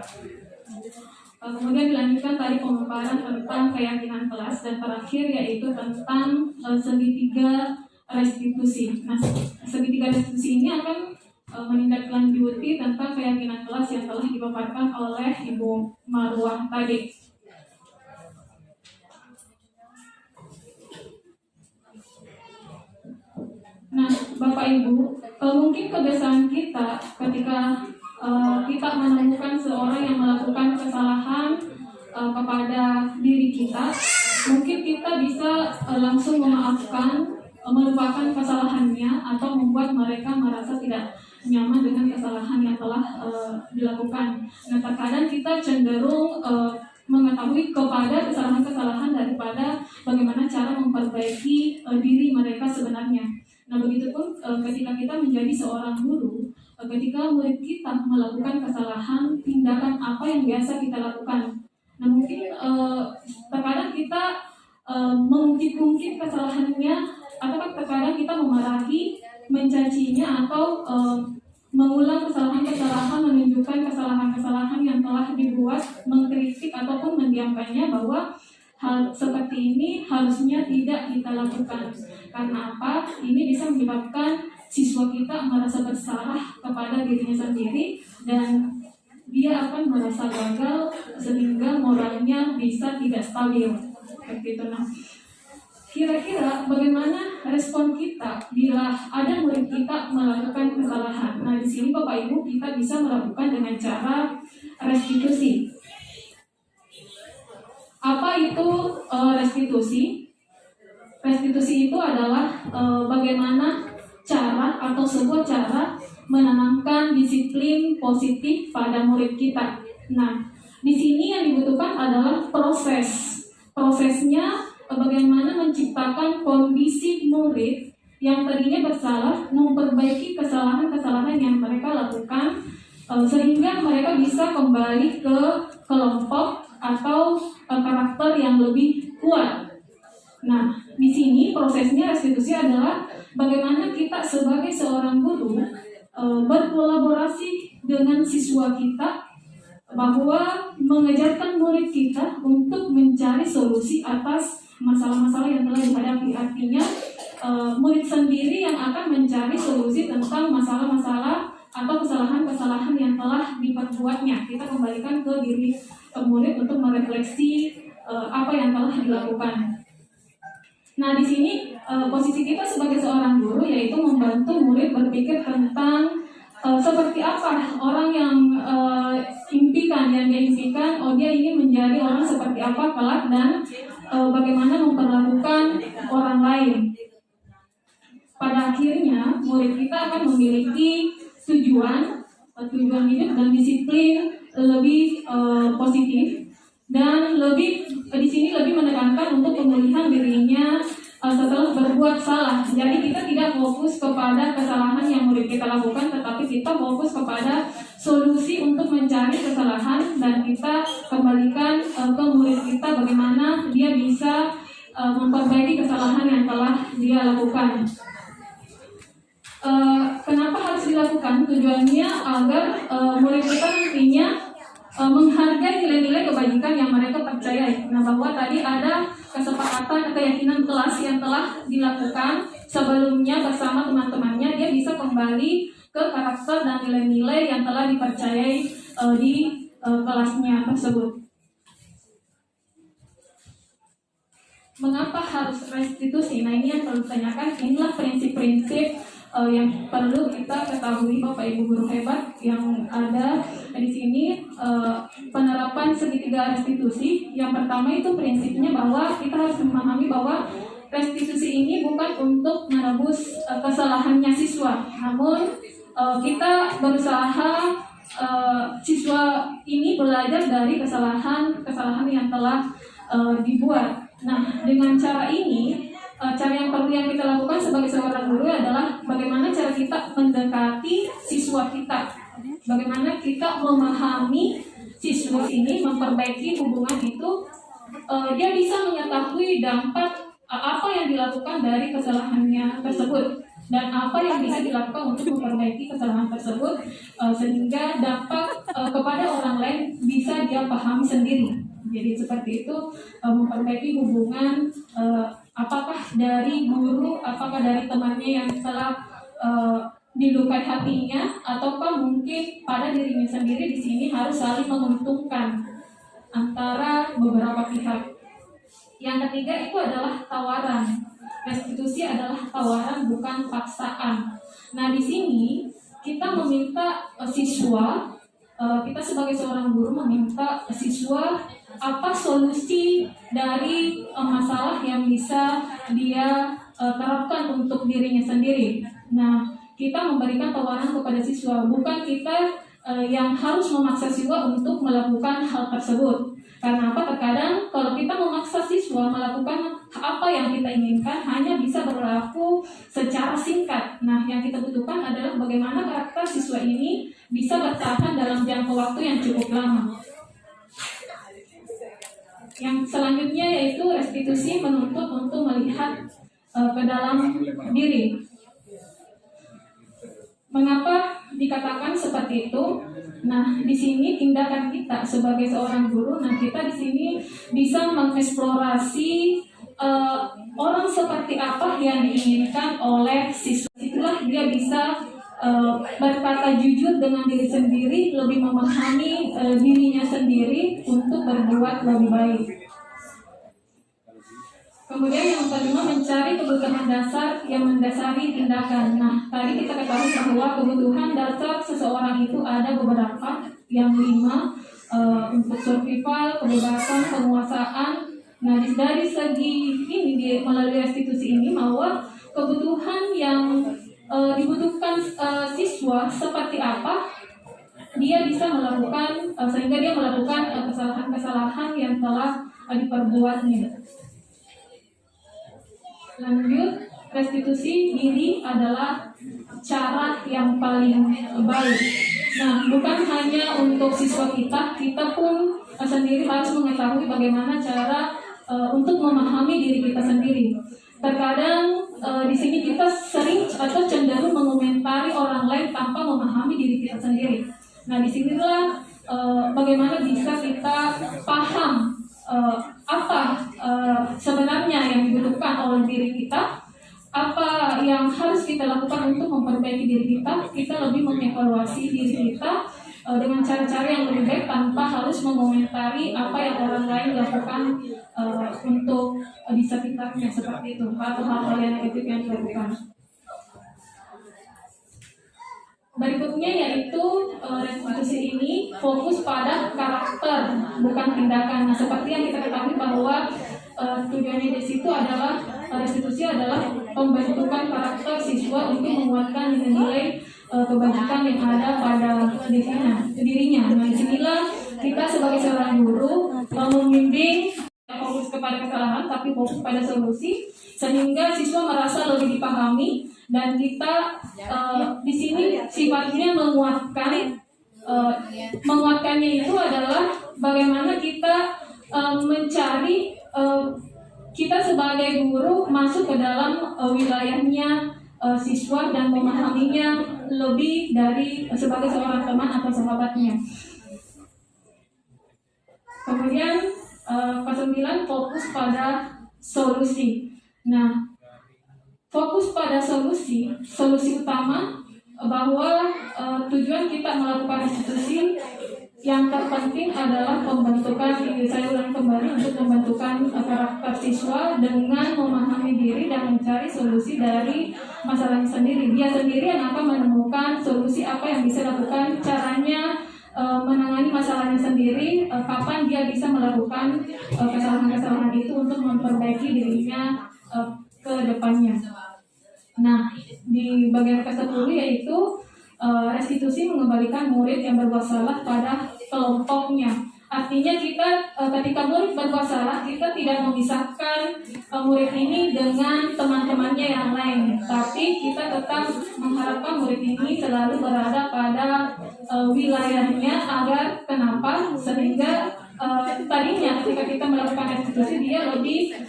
Kemudian dilanjutkan tadi pemaparan tentang keyakinan kelas, dan terakhir yaitu tentang segitiga restitusi. Nah, segitiga restitusi ini akan menindaklanjuti tentang keyakinan kelas yang telah dipaparkan oleh Ibu Marwah tadi. Nah, Bapak Ibu, mungkin kebiasaan kita ketika kita menemukan seorang yang melakukan kesalahan kepada diri kita, mungkin kita bisa langsung memaafkan, melupakan kesalahannya, atau membuat mereka merasa tidak nyaman dengan kesalahan yang telah dilakukan. Nah, terkadang kita cenderung mengetahui kepada kesalahan-kesalahan daripada bagaimana cara memperbaiki diri mereka sebenarnya. Nah, begitupun ketika kita menjadi seorang guru, ketika murid kita melakukan kesalahan, tindakan apa yang biasa kita lakukan. Nah, mungkin terkadang kita mengungkit-ungkit kesalahannya, atau terkadang kita memarahi, mencacinya, atau mengulang kesalahan-kesalahan, menunjukkan kesalahan-kesalahan yang telah dibuat, mengkritik ataupun mendiamkannya, bahwa hal seperti ini harusnya tidak kita lakukan. Karena apa? Ini bisa menyebabkan siswa kita merasa bersalah kepada dirinya sendiri, dan dia akan merasa gagal sehingga moralnya bisa tidak stabil. Seperti itu. Nah, kira-kira bagaimana respon kita bila ada murid kita melakukan kesalahan? Nah, di sini Bapak Ibu kita bisa melakukan dengan cara restitusi. Apa itu restitusi? Restitusi itu adalah bagaimana cara atau sebuah cara menanamkan disiplin positif pada murid kita. Nah, di sini yang dibutuhkan adalah proses. Prosesnya bagaimana menciptakan kondisi murid yang tadinya bersalah, memperbaiki kesalahan-kesalahan yang mereka lakukan, sehingga mereka bisa kembali ke kelompok atau karakter yang lebih kuat. Nah, di sini prosesnya restitusi adalah bagaimana kita sebagai seorang guru berkolaborasi dengan siswa kita, bahwa mengajarkan murid kita untuk mencari solusi atas masalah-masalah yang telah dihadapi. Artinya murid sendiri yang akan mencari solusi tentang masalah-masalah atau kesalahan-kesalahan yang telah diperbuatnya. Kita kembalikan ke diri murid untuk merefleksi apa yang telah dilakukan. Nah, di sini posisi kita sebagai seorang guru yaitu membantu murid berpikir tentang seperti apa orang yang yang dia impikan. Dia ingin menjadi orang seperti apa kelak, dan bagaimana memperlakukan orang lain. Pada akhirnya murid kita akan memiliki tujuan hidup dan disiplin lebih positif, dan lebih di sini lebih menekankan untuk pemulihan dirinya setelah berbuat salah. Jadi kita tidak fokus kepada kesalahan yang murid kita lakukan, tetapi kita fokus kepada solusi untuk mencari kesalahan, dan kita kembalikan ke murid kita bagaimana dia bisa memperbaiki kesalahan yang telah dia lakukan. Kenapa harus dilakukan? Tujuannya agar murid kita nantinya menghargai nilai-nilai kebajikan yang mereka percayai. Nah, bahwa tadi ada kesepakatan keyakinan kelas yang telah dilakukan sebelumnya bersama teman-temannya, dia bisa kembali ke karakter dan nilai-nilai yang telah dipercayai di kelasnya tersebut. Mengapa harus restitusi? Nah, ini yang perlu ditanyakan. Inilah prinsip-prinsip yang perlu kita ketahui, Bapak Ibu guru hebat yang ada di sini. Penerapan segitiga restitusi, yang pertama itu prinsipnya bahwa kita harus memahami bahwa restitusi ini bukan untuk menebus kesalahannya siswa, namun kita berusaha siswa ini belajar dari kesalahan yang telah dibuat. Nah, dengan cara ini, cara yang perlu yang kita lakukan sebagai seorang guru adalah bagaimana cara kita mendekati siswa kita, bagaimana kita memahami siswa ini, memperbaiki hubungan itu. Dia bisa mengetahui dampak apa yang dilakukan dari kesalahannya tersebut dan apa yang bisa dilakukan untuk memperbaiki kesalahan tersebut, sehingga dampak kepada orang lain bisa dia pahami sendiri. Jadi seperti itu, memperbaiki hubungan apakah dari guru, apakah dari temannya yang telah dilukai hatinya, ataukah mungkin pada dirinya sendiri. Di sini harus saling menguntungkan antara beberapa pihak. Yang ketiga itu adalah tawaran. Restitusi adalah tawaran, bukan paksaan. Nah, di sini kita meminta siswa, kita sebagai seorang guru meminta siswa apa solusi dari masalah yang bisa dia terapkan untuk dirinya sendiri. Nah, kita memberikan tawaran kepada siswa, bukan kita yang harus memaksa siswa untuk melakukan hal tersebut. Karena apa? Terkadang kalau kita memaksa siswa melakukan apa yang kita inginkan hanya bisa berlaku secara singkat. Nah, yang kita butuhkan adalah bagaimana karakter siswa ini bisa bertahan dalam jangka waktu yang cukup lama. Yang selanjutnya yaitu restitusi menuntut untuk melihat ke dalam diri. Mengapa dikatakan seperti itu? Nah, di sini tindakan kita sebagai seorang guru, nah kita di sini bisa mengeksplorasi orang seperti apa yang diinginkan oleh siswa. Itulah dia bisa berkata jujur dengan diri sendiri, lebih memahami dirinya sendiri untuk berbuat lebih baik. Kemudian yang kelima, mencari kebutuhan dasar yang mendasari tindakan. Nah, tadi kita ketahui bahwa kebutuhan dasar seseorang itu ada beberapa, yang 5, untuk survival, kebebasan, penguasaan. Nah, dari segi ini melalui restitusi ini bahwa kebutuhan yang dibutuhkan siswa seperti apa, dia bisa melakukan sehingga dia melakukan kesalahan-kesalahan yang telah diperbuatnya. Lanjut, restitusi diri adalah cara yang paling baik. Nah, bukan hanya untuk siswa kita pun sendiri harus mengetahui bagaimana cara untuk memahami diri kita sendiri. Terkadang di sini kita sering atau cenderung mengomentari orang lain tanpa memahami diri kita sendiri. Nah, disinilah bagaimana bisa kita paham apa sebenarnya yang dibutuhkan oleh diri kita, apa yang harus kita lakukan untuk memperbaiki diri kita. Kita lebih mengevaluasi diri kita dengan cara-cara yang lebih baik tanpa harus mengomentari apa yang orang lain lakukan untuk di sekitarnya, seperti itu, atau hal-hal yang negatif yang dilakukan. Berikutnya yaitu restitusi ini fokus pada karakter, bukan tindakan. Nah, seperti yang kita ketahui bahwa tujuannya di situ adalah restitusi adalah pembentukan karakter siswa untuk menguatkan nilai kebajikan yang ada pada dirinya. Nah, disinilah kita sebagai seorang guru membimbing fokus kepada kesalahan tapi fokus pada solusi, sehingga siswa merasa lebih dipahami. Dan kita di sini sifatnya menguatkannya itu adalah bagaimana kita mencari, kita sebagai guru masuk ke dalam wilayahnya siswa dan memahaminya lebih dari sebagai seorang teman atau sahabatnya. Kemudian ke-9, fokus pada solusi. Nah, fokus pada solusi utama bahwa tujuan kita melakukan restitusi yang terpenting adalah pembentukan, saya ulang kembali, untuk pembentukan karakter siswa dengan memahami diri dan mencari solusi dari masalahnya sendiri. Dia sendiri yang akan menemukan solusi apa yang bisa dilakukan, caranya menangani masalahnya sendiri, kapan dia bisa melakukan kesalahan-kesalahan itu untuk memperbaiki dirinya ke depannya. Nah, di bagian ke-10 yaitu restitusi mengembalikan murid yang berbuat salah pada kelompoknya. Artinya kita ketika murid berbuat salah, kita tidak memisahkan murid ini dengan teman-temannya yang lain, tapi kita tetap mengharapkan murid ini selalu berada pada wilayahnya agar kenapa? Sehingga tadinya ketika kita melakukan restitusi dia lebih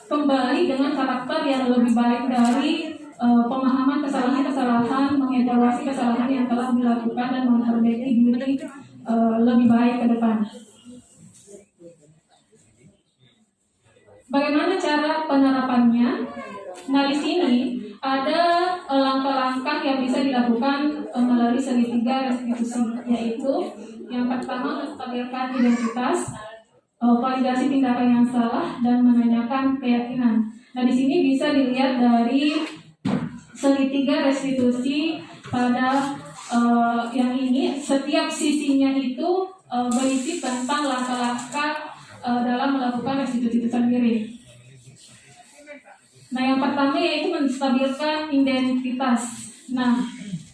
kembali dengan karakter yang lebih baik dari pemahaman kesalahan-kesalahan, mengevaluasi kesalahan yang telah dilakukan dan memperbaiki diri lebih baik ke depan. Bagaimana cara penerapannya? Nah, di sini ada langkah-langkah yang bisa dilakukan melalui segitiga restitusi, yaitu yang pertama menstabilkan identitas, validasi tindakan yang salah, dan menanyakan keyakinan. Nah, di sini bisa dilihat dari segitiga restitusi pada yang ini, setiap sisinya itu berisi tentang langkah-langkah dalam melakukan restitusi itu sendiri. Nah, yang pertama yaitu menstabilkan identitas. Nah,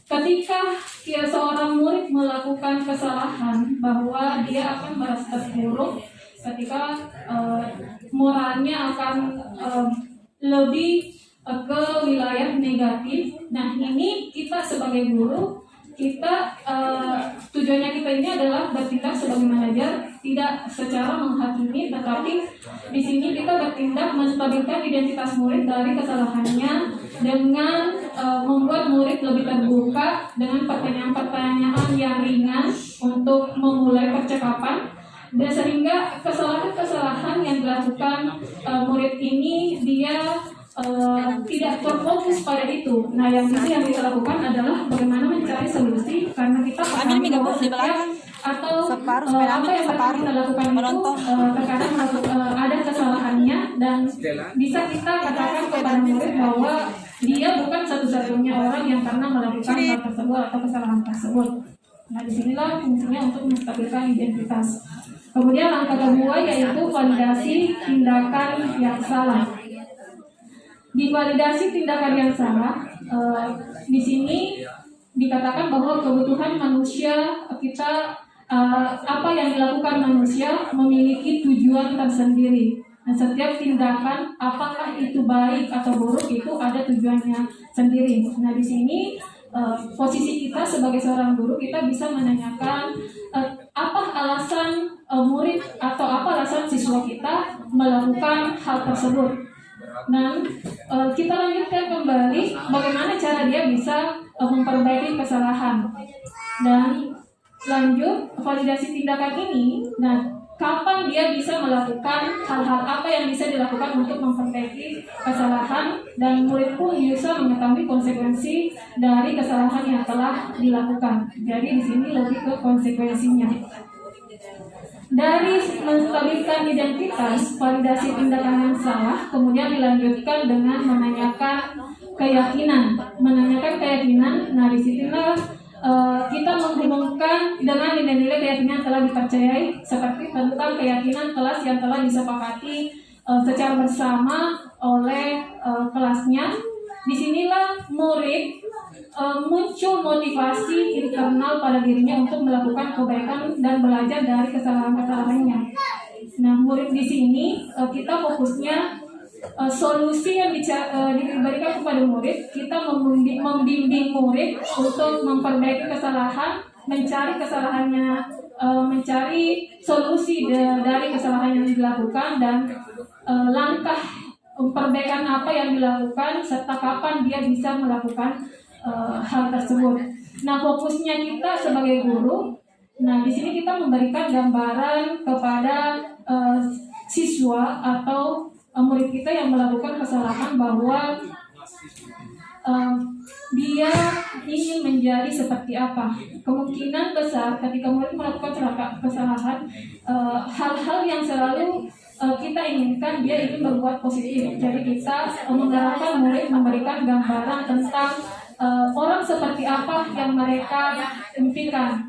ketika seorang murid melakukan kesalahan, bahwa dia akan merasa terpuruk, ketika moralnya akan lebih ke wilayah negatif. Nah, ini kita sebagai guru, kita tujuannya kita ini adalah bertindak sebagai manajer, tidak secara menghakimi, tetapi di sini kita bertindak menstabilkan identitas murid dari kesalahannya dengan membuat murid lebih terbuka dengan pertanyaan-pertanyaan yang ringan untuk memulai percakapan, dan sehingga kesalahan-kesalahan yang dilakukan murid ini dia tidak terfokus pada itu. Nah, yang kita lakukan adalah bagaimana mencari solusi, karena kita pahami bahwa setiap atau apa yang kita lakukan itu terkadang ada kesalahannya, dan bisa kita katakan kepada murid bahwa dia bukan satu-satunya orang yang pernah melakukan hal tersebut atau kesalahan tersebut. Nah, disinilah fungsinya untuk menstabilkan identitas. Kemudian langkah kedua yaitu validasi tindakan yang salah. Di validasi tindakan yang salah, di sini dikatakan bahwa kebutuhan manusia kita, apa yang dilakukan manusia memiliki tujuan tersendiri. Dan setiap tindakan, apakah itu baik atau buruk, itu ada tujuannya sendiri. Nah, di sini posisi kita sebagai seorang guru, kita bisa menanyakan apa alasan murid atau apa alasan siswa kita melakukan hal tersebut. Nah, kita lanjutkan kembali bagaimana cara dia bisa memperbaiki kesalahan. Dan lanjut validasi tindakan ini. Nah, kapan dia bisa melakukan hal-hal apa yang bisa dilakukan untuk memperbaiki kesalahan, dan murid pun bisa mengetahui konsekuensi dari kesalahan yang telah dilakukan. Jadi di sini lebih ke konsekuensinya. Dari menstabilkan identitas, validasi tindakan yang salah, kemudian dilanjutkan dengan menanyakan keyakinan. Menanyakan keyakinan, nah disinilah kita menghubungkan dengan nilai-nilai keyakinan telah dipercayai, seperti tentang keyakinan kelas yang telah disepakati secara bersama oleh kelasnya. Disinilah murid muncul motivasi internal pada dirinya untuk melakukan kebaikan dan belajar dari kesalahan-kesalahannya. Nah, murid di sini kita fokusnya solusi yang diberikan kepada murid, kita membimbing murid untuk memperbaiki kesalahan, mencari kesalahannya, mencari solusi dari kesalahan yang dilakukan, dan langkah perbaikan apa yang dilakukan serta kapan dia bisa melakukan hal tersebut. Nah, fokusnya kita sebagai guru, nah di sini kita memberikan gambaran kepada siswa atau murid kita yang melakukan kesalahan bahwa dia ingin menjadi seperti apa. Kemungkinan besar ketika murid melakukan kesalahan, hal-hal yang selalu kita inginkan dia ingin berbuat positif. Jadi kita mengharapkan murid memberikan gambaran tentang orang seperti apa yang mereka impikan.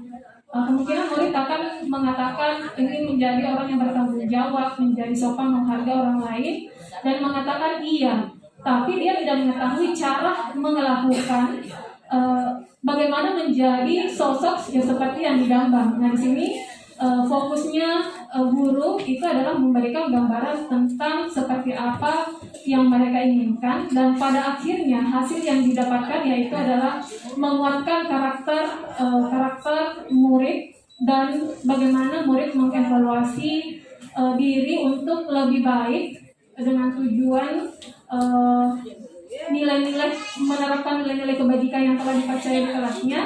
Kemungkinan murid akan mengatakan ingin menjadi orang yang bertanggung jawab, menjadi sopan, menghargai orang lain, dan mengatakan iya. Tapi dia tidak mengetahui cara melakukan bagaimana menjadi sosok yang seperti yang digambar. Nah, di sini fokusnya guru itu adalah memberikan gambaran tentang seperti apa yang mereka inginkan, dan pada akhirnya hasil yang didapatkan yaitu adalah menguatkan karakter murid dan bagaimana murid mengevaluasi diri untuk lebih baik dengan tujuan nilai-nilai, menerapkan nilai-nilai kebajikan yang telah dipercaya di kelasnya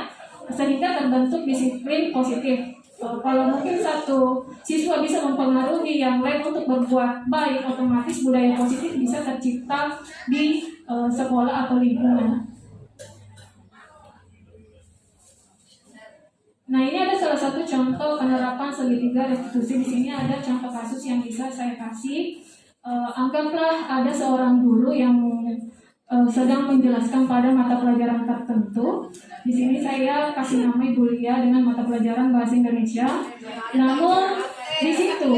sehingga terbentuk disiplin positif. Kalau mungkin satu siswa bisa mempengaruhi yang lain untuk berbuat baik, otomatis budaya positif bisa tercipta di sekolah atau lingkungan. Nah, ini ada salah satu contoh penerapan segitiga restitusi. Di sini ada contoh kasus yang bisa saya kasih. Anggaplah ada seorang guru yang sedang menjelaskan pada mata pelajaran tertentu. Di sini saya kasih nama Ibu Lia dengan mata pelajaran bahasa Indonesia. Namun di situ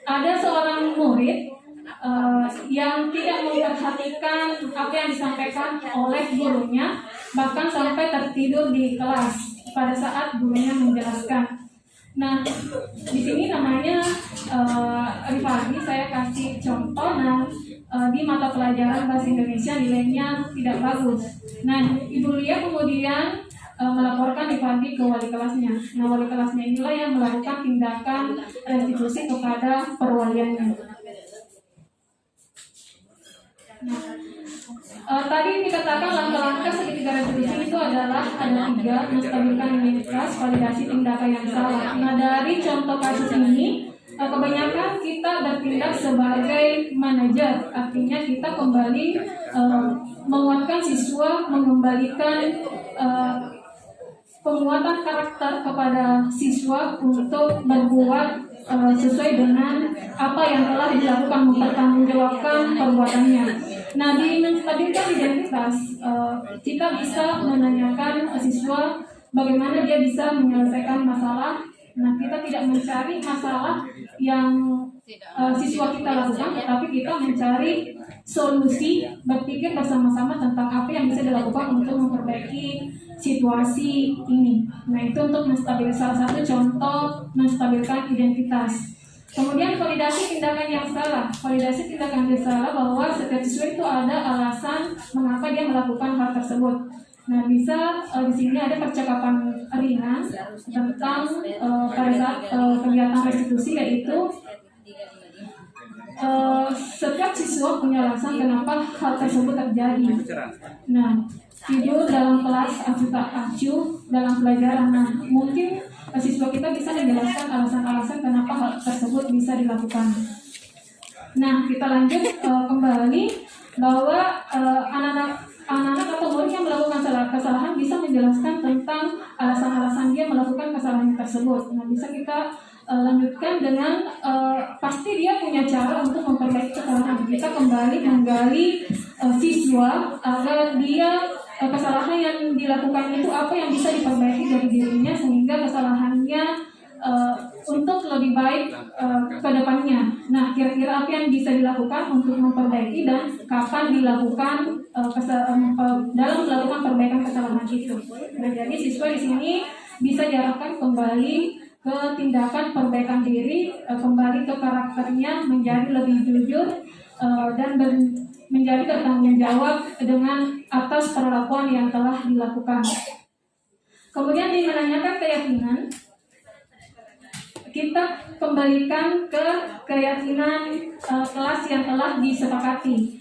ada seorang murid yang tidak memperhatikan apa yang disampaikan oleh gurunya, bahkan sampai tertidur di kelas pada saat gurunya menjelaskan. Nah, di sini namanya Rifaldi, saya kasih contoh. Nah, di mata pelajaran bahasa Indonesia nilainya tidak bagus. Nah, Ibu Lia kemudian melaporkan Rifaldi ke wali kelasnya. Nah, wali kelasnya inilah yang melakukan tindakan restitusi kepada perwaliannya. Tadi dikatakan langkah-langkah segitiga restitusi itu adalah ada 3: menstabilkan identitas, validasi tindakan yang salah. Nah, dari contoh kasus ini kebanyakan kita bertindak sebagai manajer, artinya kita kembali menguatkan siswa, mengembalikan penguatan karakter kepada siswa untuk berbuat sesuai dengan apa yang telah dilakukan, mempertanggungjawabkan perbuatannya. Nah, di menstabilkan identitas, kita bisa menanyakan siswa bagaimana dia bisa menyelesaikan masalah. Nah, kita tidak mencari masalah yang siswa kita lakukan, tetapi kita mencari solusi, berpikir bersama-sama tentang apa yang bisa dilakukan untuk memperbaiki situasi ini. Nah, itu untuk menstabilkan, salah satu contoh menstabilkan identitas. Kemudian validasi tindakan yang salah. Validasi tindakan yang salah bahwa setiap siswa itu ada alasan mengapa dia melakukan hal tersebut. Nah, bisa di sini ada percakapan ringan tentang pada saat kegiatan restitusi, yaitu setiap siswa punya alasan kenapa hal tersebut terjadi. Nah, video dalam kelas acuh dalam pelajaran. Nah, mungkin siswa kita bisa menjelaskan alasan-alasan kenapa hal tersebut bisa dilakukan. Nah, kita lanjut kembali bahwa anak-anak atau murid yang melakukan kesalahan bisa menjelaskan tentang alasan-alasan dia melakukan kesalahan tersebut. Nah, bisa kita lanjutkan dengan pasti dia punya cara untuk memperbaiki kesalahan. Kita kembali menggali siswa agar dia kesalahan yang dilakukan itu apa yang bisa diperbaiki dari dirinya sehingga kesalahannya untuk lebih baik ke depannya. Nah, kira-kira apa yang bisa dilakukan untuk memperbaiki dan kapan dilakukan dalam melakukan perbaikan kesalahan itu. Nah, jadi siswa di sini bisa diarahkan kembali ke tindakan perbaikan diri, kembali ke karakternya, menjadi lebih jujur dan menjadi bertanggung jawab dengan atas perlakuan yang telah dilakukan. Kemudian menanyakan keyakinan, kita kembalikan ke keyakinan kelas yang telah disepakati.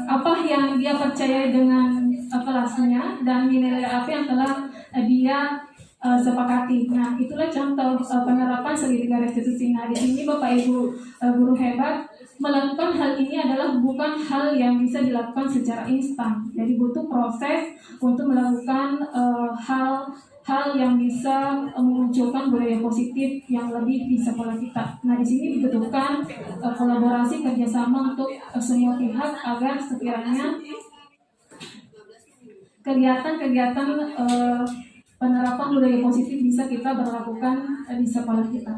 Apa yang dia percaya dengan kelasnya dan nilai apa yang telah dia sepakati. Nah, itulah contoh penerapan segitiga restitusi. Nah, di sini Bapak Ibu guru hebat melakukan hal ini adalah bukan hal yang bisa dilakukan secara instan. Jadi butuh proses untuk melakukan hal yang bisa memunculkan budaya positif yang lebih di sekolah kita. Nah, di sini dibutuhkan kolaborasi kerjasama untuk semua pihak agar sekiranya kegiatan-kegiatan penerapan budaya positif bisa kita berlakukan di sekolah kita.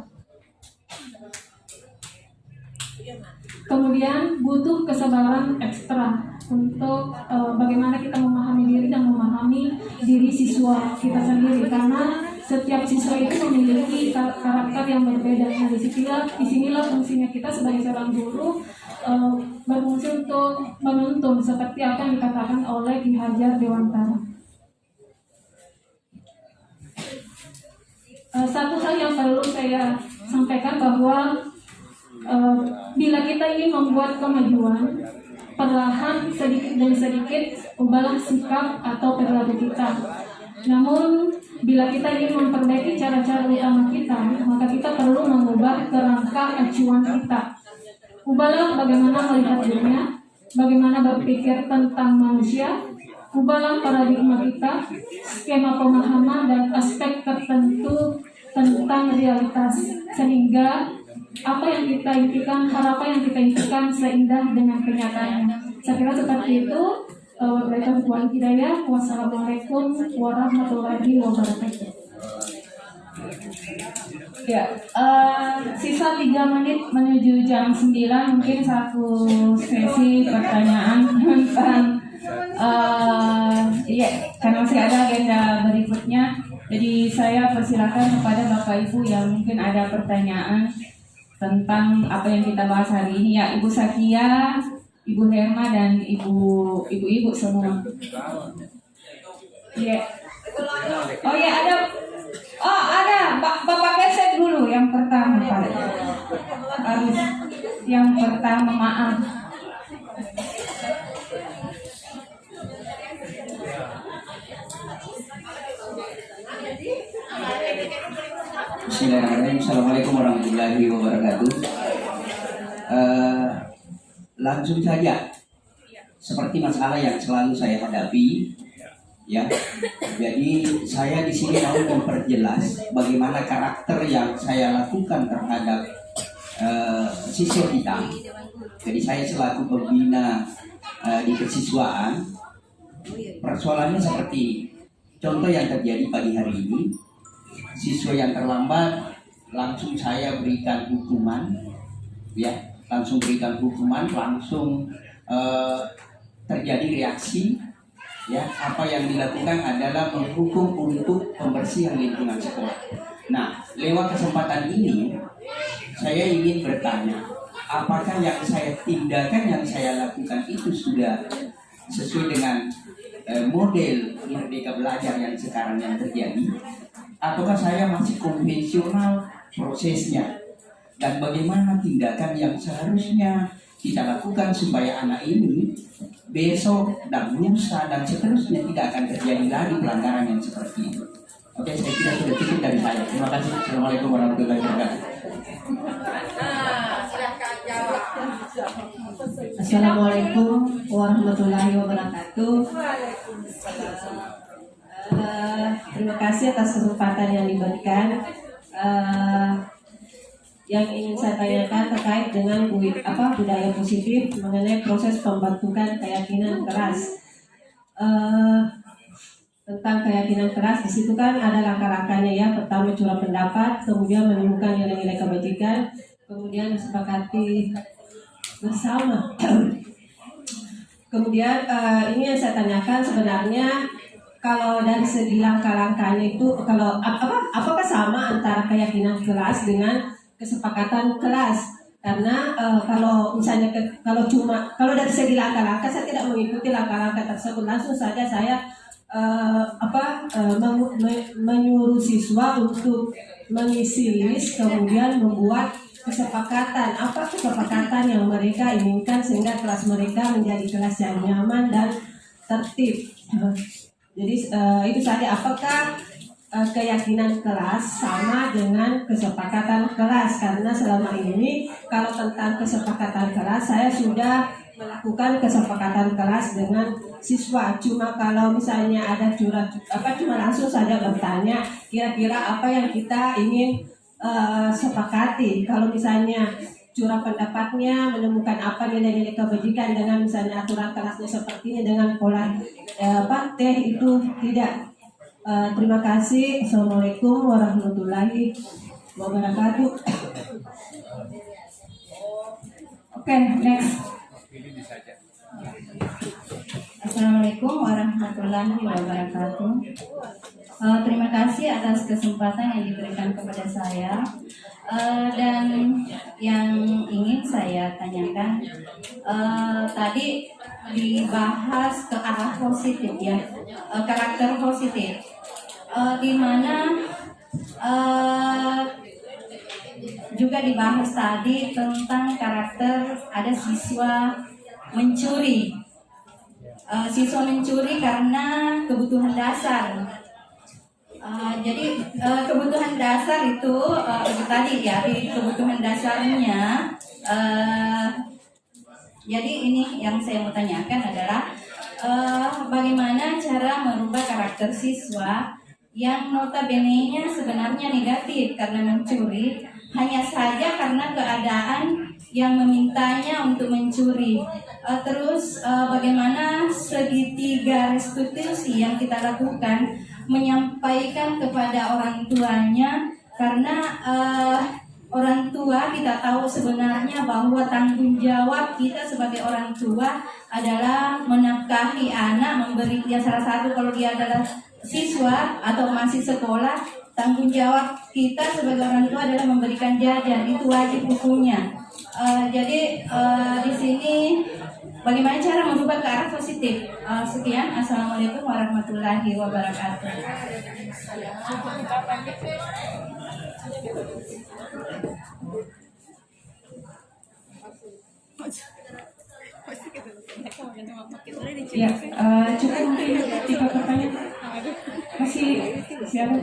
Kemudian butuh kesabaran ekstra untuk bagaimana kita memahami diri siswa kita sendiri, karena setiap siswa itu memiliki karakter yang berbeda. Nah, disinilah fungsinya kita sebagai seorang guru berfungsi untuk menuntun seperti apa yang dikatakan oleh Ki Hajar Dewantara. Satu hal yang perlu saya sampaikan bahwa bila kita ingin membuat kemajuan, perlahan sedikit demi sedikit ubahlah sikap atau perilaku kita. Namun bila kita ingin memperbaiki cara-cara utama kita, maka kita perlu mengubah kerangka acuan kita. Ubahlah bagaimana melihat dunia, bagaimana berpikir tentang manusia. Ubahlah paradigma kita, skema pemahaman dan aspek tertentu tentang realitas, sehingga apa yang kita impikan, harapan yang kita impikan seindah dengan kenyataannya. Saya kira seperti itu. Wassalamualaikum warahmatullahi wabarakatuh. Ya, sisa 3 menit menuju jam 9, mungkin satu sesi pertanyaan tentang karena masih ada agenda berikutnya. Jadi saya persilakan kepada Bapak Ibu yang mungkin ada pertanyaan tentang apa yang kita bahas hari ini. Ya, Ibu Sakia, Ibu Herma, dan ibu-ibu semua. Iya. Oh ya, ada. Bapak Kesek dulu yang pertama, Pak. Harus yang pertama, maaf. Bismillahirrahmanirrahim. Assalamualaikum warahmatullahi wabarakatuh. Langsung saja, seperti masalah yang selalu saya hadapi, ya. Jadi saya di sini mau memperjelas bagaimana karakter yang saya lakukan terhadap siswa kita. Jadi saya selaku pembina di kesiswaan, persoalannya seperti contoh yang terjadi pagi hari ini. Siswa yang terlambat langsung saya berikan hukuman, ya, langsung terjadi reaksi, ya. Apa yang dilakukan adalah menghukum untuk pembersihan lingkungan sekolah. Nah, lewat kesempatan ini saya ingin bertanya, apakah yang saya lakukan itu sudah sesuai dengan model Merdeka Belajar yang sekarang yang terjadi, ataukah saya masih konvensional prosesnya, dan bagaimana tindakan yang seharusnya kita lakukan supaya anak ini besok dan lusa dan seterusnya tidak akan terjadi lagi pelanggaran yang seperti itu. Oke, saya kira sudah cukup dari saya. Terima kasih. Assalamualaikum warahmatullahi wabarakatuh. Assalamualaikum warahmatullahi wabarakatuh. Terima kasih atas kesempatan yang diberikan. Yang ingin saya tanyakan terkait dengan budaya positif mengenai proses pembentukan keyakinan keras. Tentang keyakinan keras, di situ kan ada langkah-langkahnya, ya. Pertama curah pendapat, kemudian menemukan nilai-nilai kebajikan, kemudian disepakati bersama. Kemudian ini yang saya tanyakan sebenarnya, kalau dari segi langkah-langkahnya itu, kalau apakah sama antara keyakinan kelas dengan kesepakatan kelas? Karena kalau misalnya kalau dari segi langkah-langkah, saya tidak mengikuti langkah-langkah tersebut, langsung saja saya menyuruh siswa untuk mengisi list, kemudian membuat kesepakatan, apa kesepakatan yang mereka inginkan sehingga kelas mereka menjadi kelas yang nyaman dan tertib. Jadi itu saja, apakah keyakinan kelas sama dengan kesepakatan kelas? Karena selama ini kalau tentang kesepakatan kelas saya sudah melakukan kesepakatan kelas dengan siswa. Cuma kalau misalnya ada cuma langsung saja bertanya kira-kira apa yang kita ingin sepakati. Kalau misalnya curah pendapatnya menemukan apa nilai-nilai kebajikan dengan misalnya aturan kelasnya seperti ini dengan pola teh, itu tidak. Terima kasih. Assalamualaikum warahmatullahi wabarakatuh. Oke, next. Assalamualaikum warahmatullahi wabarakatuh. Terima kasih atas kesempatan yang diberikan kepada saya. Dan yang ingin saya tanyakan, tadi dibahas ke arah positif ya, karakter positif, di mana juga dibahas tadi tentang karakter ada siswa mencuri. Siswa mencuri karena kebutuhan dasar. Jadi kebutuhan dasar itu tadi ya, di kebutuhan dasarnya. Jadi ini yang saya mau tanyakan adalah bagaimana cara merubah karakter siswa yang notabene-nya sebenarnya negatif karena mencuri, hanya saja karena keadaan yang memintanya untuk mencuri. Terus bagaimana segitiga restitusi yang kita lakukan, menyampaikan kepada orang tuanya, karena orang tua kita tahu sebenarnya bahwa tanggung jawab kita sebagai orang tua adalah menafkahi anak, memberi dia, salah satu kalau dia adalah siswa atau masih sekolah, tanggung jawab kita sebagai orang tua adalah memberikan jajan, itu wajib hukumnya. Jadi di sini bagaimana cara merubah ke arah positif? Sekian, assalamualaikum warahmatullahi wabarakatuh. Ya, cukup mungkin 3 pertanyaan. Masih siapa?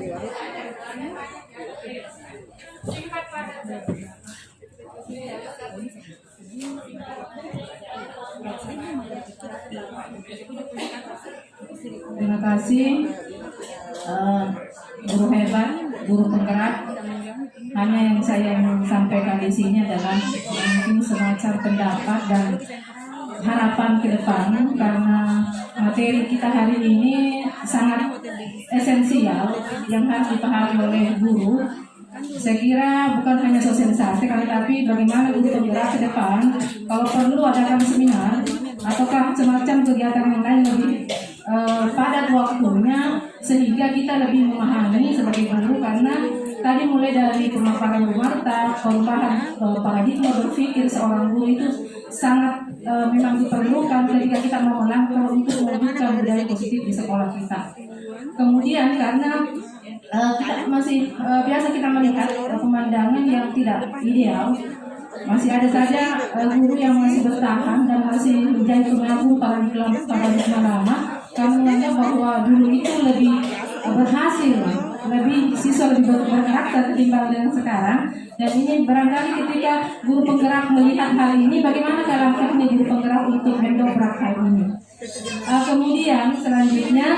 Terima kasih, guru hebat, guru penggerak. Hanya yang saya ingin sampaikan di sini adalah mungkin semacam pendapat dan harapan ke depan, karena materi kita hari ini sangat esensial yang harus dipahami oleh guru. Saya kira bukan hanya sosialisasi, tapi bagaimana guru penggerak ke depan, kalau perlu adakan seminar ataukah semacam kegiatan yang lain lebih padat waktunya, sehingga kita lebih memahami sebagai guru. Karena tadi mulai dari pemaparan Bu Marta, perubahan paradigma berpikir seorang guru itu sangat memang diperlukan ketika kita mau melangkah untuk mewujudkan budaya positif di sekolah kita. Kemudian karena kita masih biasa kita melihat pemandangan yang tidak ideal, masih ada saja guru yang masih bertahan dan masih menjadi pengaku paradigma lama, kami menganggap bahwa dulu itu lebih berhasil, siswa lebih berkarakter ketimbang dengan sekarang. Dan ini barangkali ketika guru penggerak melihat hal ini, bagaimana langkahnya guru penggerak untuk mendobrak hal ini. Kemudian selanjutnya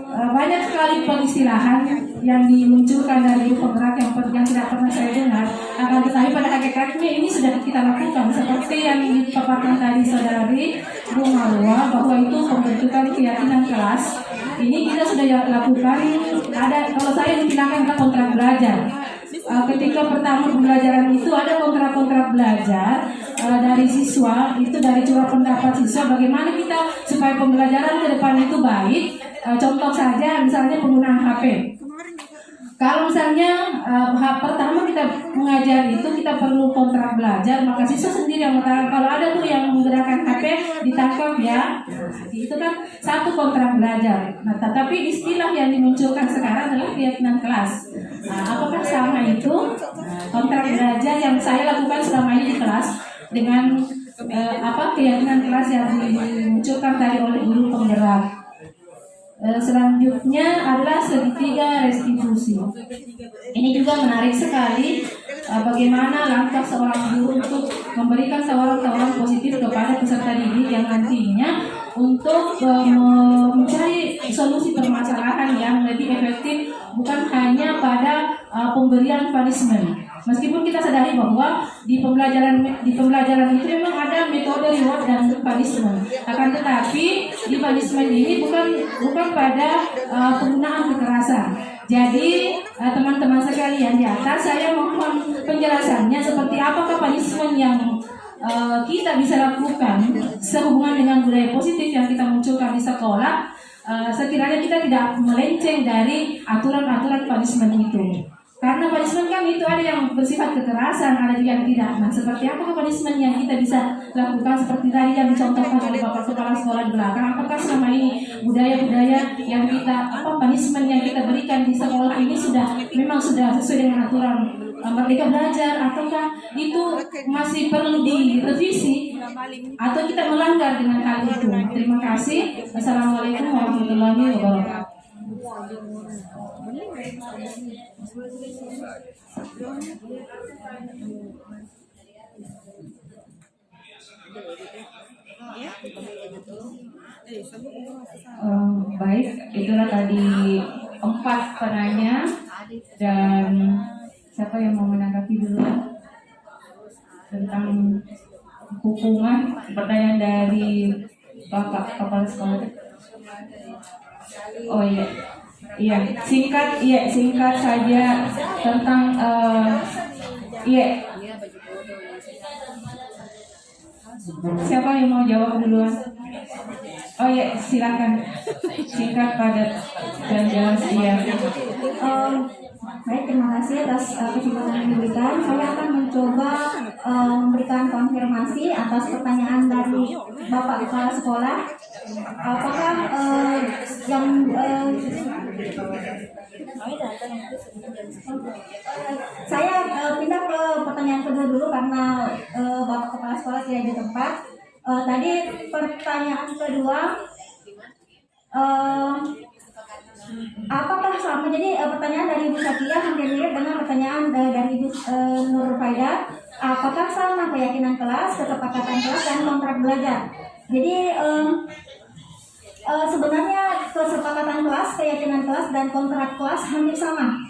banyak sekali pengistilahan yang dimunculkan dari guru penggerak yang tidak pernah saya dengar, akan tetapi pada hakikatnya ini sudah kita lakukan, seperti yang dipaparkan tadi saudari Bu Marwa, bahwa itu pembentukan keyakinan kelas. Ini kita sudah lakukan. Ada, kalau saya dipindahkan ke kontrak belajar. Ketika pertama pembelajaran itu ada kontrak belajar dari siswa, itu dari curah pendapat siswa bagaimana kita supaya pembelajaran ke depan itu baik. Contoh saja misalnya penggunaan HP. Kalau misalnya pertama kita mengajar itu kita perlu kontrak belajar, maka siswa sendiri yang mengatakan kalau ada tuh yang menggunakan HP ditangkap ya. Itu kan satu kontrak belajar. Nah, tetapi istilah yang dimunculkan sekarang adalah keyakinan kelas. Apakah sama itu kontrak belajar yang saya lakukan selama ini di kelas dengan keyakinan kelas yang dimunculkan tadi oleh guru penggerak? Selanjutnya adalah segitiga restitusi. Ini juga menarik sekali, bagaimana langkah seorang guru untuk memberikan tawaran-tawaran positif kepada peserta didik yang nantinya untuk mencari solusi permasalahan yang lebih efektif, bukan hanya pada pemberian punishment. Meskipun kita sadari bahwa di pembelajaran itu memang ada metode reward dan punishment. Akan tetapi di punishment ini bukan pada penggunaan kekerasan. Jadi teman-teman sekalian di atas, saya mohon penjelasannya seperti apakah punishment yang kita bisa lakukan sehubungan dengan budaya positif yang kita munculkan di sekolah. sekiranya kita tidak melenceng dari aturan-aturan punishment itu. Karena punishment kan itu ada yang bersifat kekerasan, ada juga yang tidak. Nah, seperti apa punishment yang kita bisa lakukan seperti tadi yang dicontohkan oleh Bapak Kepala Sekolah di belakang? Apakah selama ini budaya-budaya yang kita punishment yang kita berikan di sekolah ini memang sudah sesuai dengan aturan Merdeka Belajar, ataukah itu masih perlu direvisi atau kita melanggar dengan hal itu? Terima kasih. Assalamualaikum warahmatullahi wabarakatuh. Baik, itulah tadi 4 penanya, dan siapa yang mau menanggapi dulu tentang hukuman? Pertanyaan dari Bapak Kepala Sekolah. Oh iya, singkat saja tentang siapa yang mau jawab duluan? Oh iya, silakan singkat, padat, dan jelas. Baik, terima kasih atas kesempatan yang diberikan. Saya akan mencoba memberikan konfirmasi atas pertanyaan dari Bapak Kepala Sekolah. Apakah saya pindah ke pertanyaan kedua dulu karena Bapak Kepala Sekolah tidak di tempat. Tadi pertanyaan kedua, apakah sama? Jadi pertanyaan dari Ibu Sakia hampir mirip dengan pertanyaan dari Ibu Nur Faida. Apakah sama keyakinan kelas, kesepakatan kelas, dan kontrak belajar? Jadi sebenarnya kesepakatan kelas, keyakinan kelas, dan kontrak kelas hampir sama.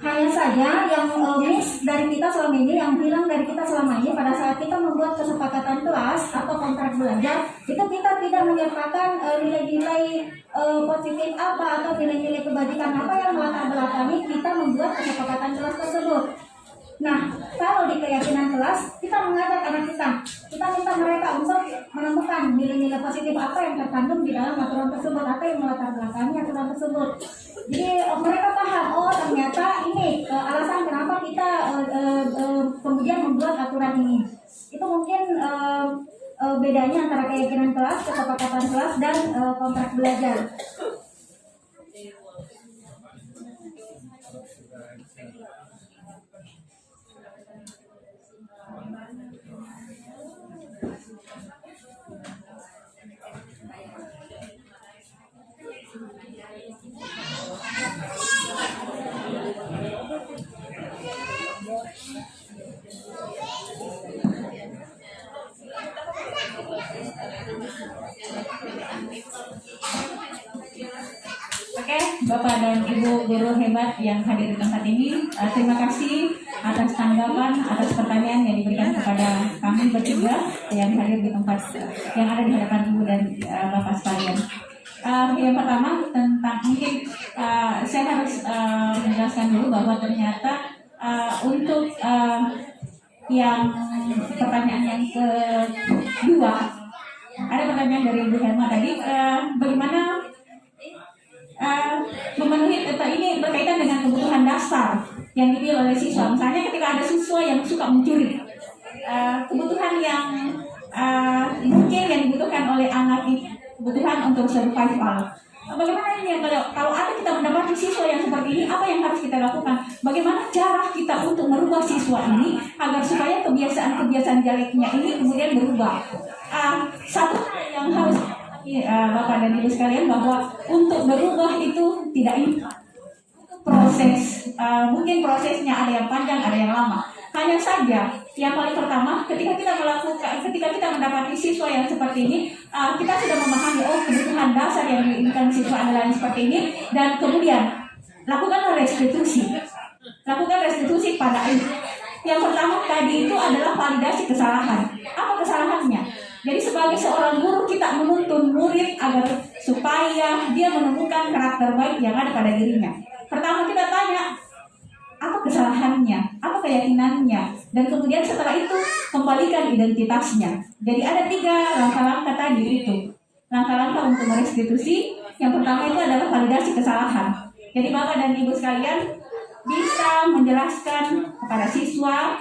Hanya saja yang miss dari kita selama ini, yang hilang dari kita selama ini, pada saat kita membuat kesepakatan kelas atau kontrak belajar, itu kita tidak menyertakan nilai-nilai positif apa atau nilai-nilai kebajikan apa yang melatar belakangi kita membuat kesepakatan kelas tersebut. Nah, kalau di keyakinan kelas, kita mengajak anak kita minta mereka untuk menemukan nilai-nilai positif apa yang terkandung di dalam aturan tersebut, apa yang melatar belakangi aturan tersebut. Jadi mereka paham, oh ternyata ini alasan kenapa kita kemudian membuat aturan ini. Itu mungkin bedanya antara keyakinan kelas, kesepakatan kelas, dan kontrak belajar. Oke, Bapak dan Ibu guru hebat yang hadir di tempat ini, terima kasih atas tanggapan, atas pertanyaan yang diberikan kepada kami bertiga yang hadir di tempat yang ada di hadapan Ibu dan Bapak sekalian. Yang pertama tentang mungkin saya harus menjelaskan dulu bahwa ternyata untuk yang pertanyaan yang kedua, ada pertanyaan dari Ibu Herma tadi, bagaimana memenuhi ini berkaitan dengan kebutuhan dasar yang dipilih oleh siswa. Misalnya ketika ada siswa yang suka mencuri, kebutuhan yang mungkin yang dibutuhkan oleh anak ini, kebutuhan untuk survival. Bagaimana ini kalau ada kita mendapati siswa yang seperti ini, apa yang harus kita lakukan? Bagaimana cara kita untuk merubah siswa ini agar supaya kebiasaan-kebiasaan jeleknya ini kemudian berubah? Satu yang harus Bapak dan Ibu sekalian, bahwa untuk berubah itu tidak instan. Proses, mungkin prosesnya ada yang panjang, ada yang lama. Hanya saja yang paling pertama, ketika kita mendapati siswa yang seperti ini, kita sudah memahami kebutuhan dasar yang diinginkan siswa adalah yang seperti ini, dan kemudian lakukan restitusi pada ini. Yang pertama tadi itu adalah validasi kesalahan. Apa kesalahannya? Jadi sebagai seorang guru kita menuntun murid agar supaya dia menemukan karakter baik yang ada pada dirinya. Pertama kita tanya, apa kesalahannya, apa keyakinannya, dan kemudian setelah itu kembalikan identitasnya. Jadi ada 3 langkah-langkah tadi itu. langkah-langkah untuk merestitusi. Yang pertama itu adalah validasi kesalahan. Jadi Bapak dan Ibu sekalian bisa menjelaskan kepada siswa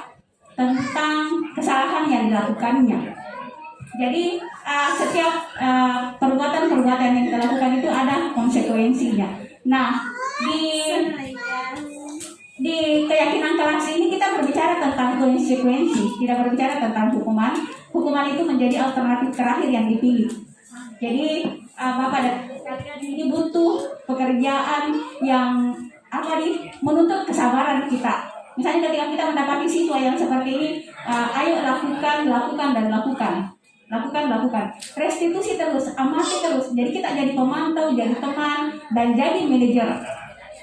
tentang kesalahan yang dilakukannya. Jadi setiap perbuatan-perbuatan yang kita lakukan itu ada konsekuensinya. Nah, di keyakinan kelas ini kita berbicara tentang konsekuensi, tidak berbicara tentang hukuman. Hukuman itu menjadi alternatif terakhir yang dipilih. Jadi Bapak dan sekalian ini butuh pekerjaan yang menuntut kesabaran kita. Misalnya ketika kita mendapati siswa yang seperti ini, ayo lakukan dan lakukan. Restitusi terus, amati terus. Jadi kita jadi pemantau, jadi teman, dan jadi manajer.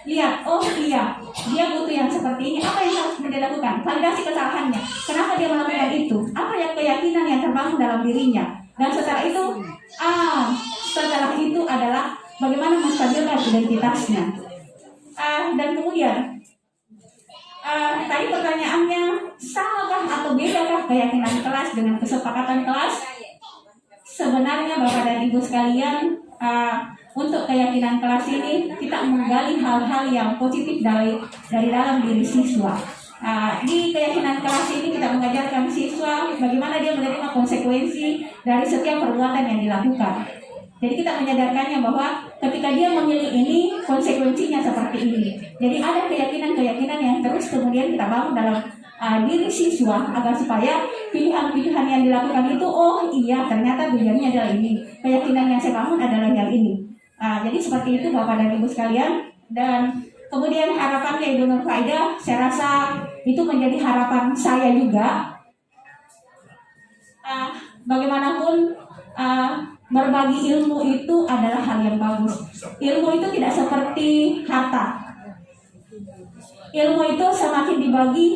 Lihat, oh iya, dia butuh yang seperti ini. Apa yang harus dia lakukan? Validasi kesalahannya. Kenapa dia melakukan itu? Apa yang keyakinan yang terbangun dalam dirinya? Dan setelah itu adalah bagaimana menstabilkan identitasnya. Dan kemudian tadi pertanyaannya, samakah atau bedakah keyakinan kelas dengan kesepakatan kelas? Sebenarnya Bapak dan Ibu sekalian, untuk keyakinan kelas ini kita menggali hal-hal yang positif dari dalam diri siswa. Di keyakinan kelas ini kita mengajarkan siswa bagaimana dia menerima konsekuensi dari setiap perbuatan yang dilakukan. Jadi kita menyadarkannya bahwa ketika dia memilih ini, konsekuensinya seperti ini. Jadi ada keyakinan-keyakinan yang terus kemudian kita bangun dalam diri siswa agar supaya pilihan-pilihan yang dilakukan itu, oh iya ternyata tujuannya adalah ini. Keyakinan yang saya bangun adalah yang ini. Jadi seperti itu Bapak dan Ibu sekalian. Dan kemudian harapannya Ibu Nur Faida, saya rasa itu menjadi harapan saya juga. Bagaimanapun berbagi ilmu itu adalah hal yang bagus. Ilmu itu tidak seperti harta. Ilmu itu semakin dibagi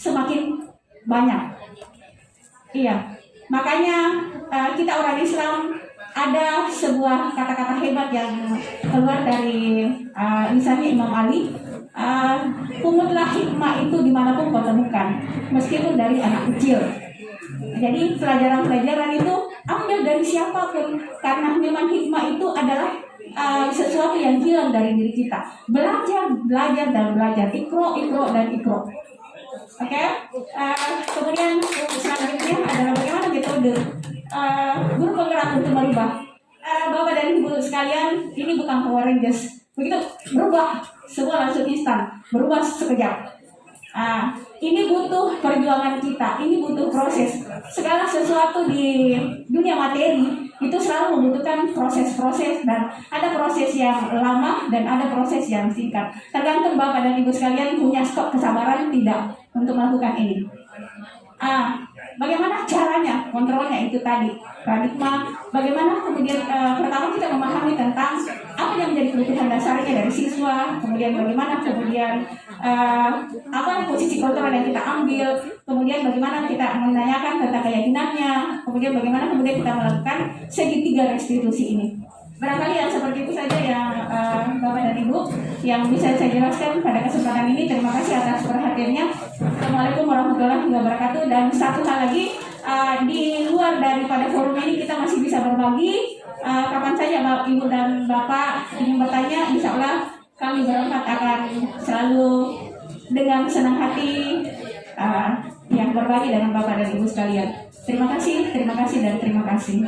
semakin banyak. Iya. Makanya kita orang Islam ada sebuah kata-kata hebat yang keluar dari lisannya Imam Ali. Punggutlah hikmah itu dimanapun kau temukan, meskipun dari anak kecil. Jadi pelajaran-pelajaran itu ambil dari siapapun, karena memang hikmah itu adalah sesuatu yang hilang dari diri kita. Belajar dan belajar. Ikro dan ikro. Oke. Kemudian selanjutnya adalah bagaimana metode guru penggerak untuk merubah. Bapak dan Ibu sekalian, ini bukan Power Rangers. Begitu berubah, semua langsung instan, berubah sekejap. Ini butuh perjuangan kita, ini butuh proses. Segala sesuatu di dunia materi itu selalu membutuhkan proses-proses, dan ada proses yang lama dan ada proses yang singkat. Tergantung Bapak dan Ibu sekalian punya stok kesabaran tidak untuk melakukan ini. Bagaimana caranya? Kontrolnya itu tadi paradigma. Bagaimana kemudian pertama kita memahami tentang apa yang menjadi kebutuhan dasarnya dari siswa. Kemudian bagaimana kemudian apa posisi kontrol yang kita ambil. Kemudian bagaimana kita menanyakan tentang keyakinannya. Kemudian bagaimana kemudian kita melakukan segitiga restitusi ini. Barangkali yang seperti itu saja yang Bapak dan Ibu yang bisa saya jelaskan pada kesempatan ini. Terima kasih atas perhatiannya. Assalamualaikum warahmatullahi wabarakatuh. Dan satu hal lagi, di luar daripada forum ini kita masih bisa berbagi. Kapan saja Ibu dan Bapak ingin bertanya, insya Allah kami berempat akan selalu dengan senang hati yang berbagi dengan Bapak dan Ibu sekalian. Terima kasih dan terima kasih.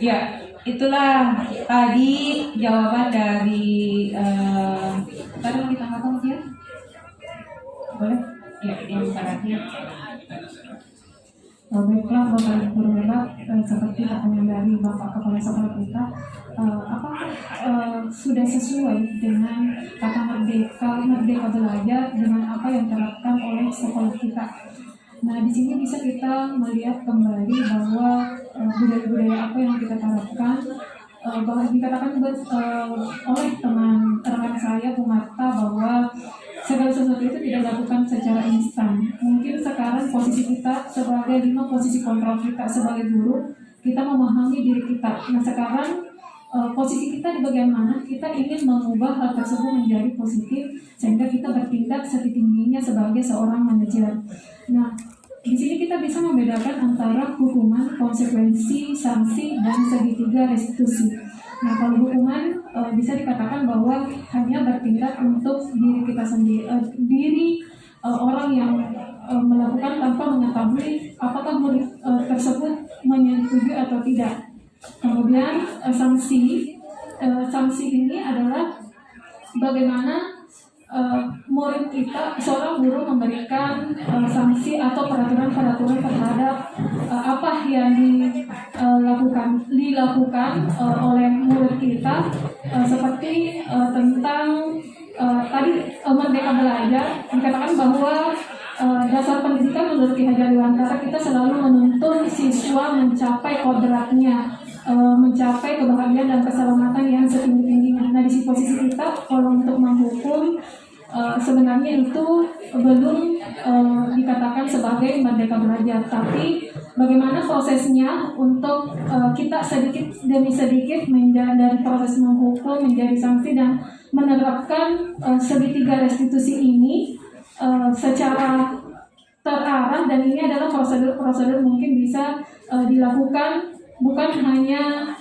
Ya, itulah tadi jawaban dari tadi mau ditambahkan dia? Boleh? Ya, yang terakhir. Baiklah Bapak Ibu Guru, seperti pertanyaan dari Bapak Kepala Sekolah kita, apakah sudah sesuai dengan kata merdeka belajar dengan apa yang diterapkan oleh sekolah kita? Nah, di sini bisa kita melihat kembali bahwa budaya-budaya apa yang kita terapkan, bahwa dikatakan oleh teman saya Bu Marta bahwa segala sesuatu itu tidak dilakukan secara instan. Mungkin sekarang posisi kita sebagai posisi kontrol kita sebagai guru, kita memahami diri kita. Nah, sekarang posisi kita di bagian mana kita ingin mengubah hal tersebut menjadi positif sehingga kita bertindak setinggi-tingginya sebagai seorang manajer. Nah, di sini kita bisa membedakan antara hukuman, konsekuensi, sanksi, dan segitiga restitusi. Nah, kalau hukuman bisa dikatakan bahwa hanya bertindak untuk diri kita sendiri, orang yang melakukan tanpa mengetahui apakah murid tersebut menyetujui atau tidak. Kemudian sanksi ini adalah bagaimana murid kita, seorang guru memberikan sanksi atau peraturan-peraturan terhadap apa yang dilakukan oleh murid kita, seperti tentang tadi Merdeka Belajar, dikatakan bahwa dasar pendidikan menurut Ki Hajar Dewantara kita selalu menuntun siswa mencapai kodratnya, mencapai kebahagiaan dan keselamatan yang setinggi-tingginya. Nah, di posisi kita kalau untuk menghukum sebenarnya itu belum dikatakan sebagai merdeka belajar, tapi bagaimana prosesnya untuk kita sedikit demi sedikit dari proses menghukum menjadi sanksi dan menerapkan segitiga restitusi ini secara terarah, dan ini adalah prosedur mungkin bisa dilakukan bukan hanya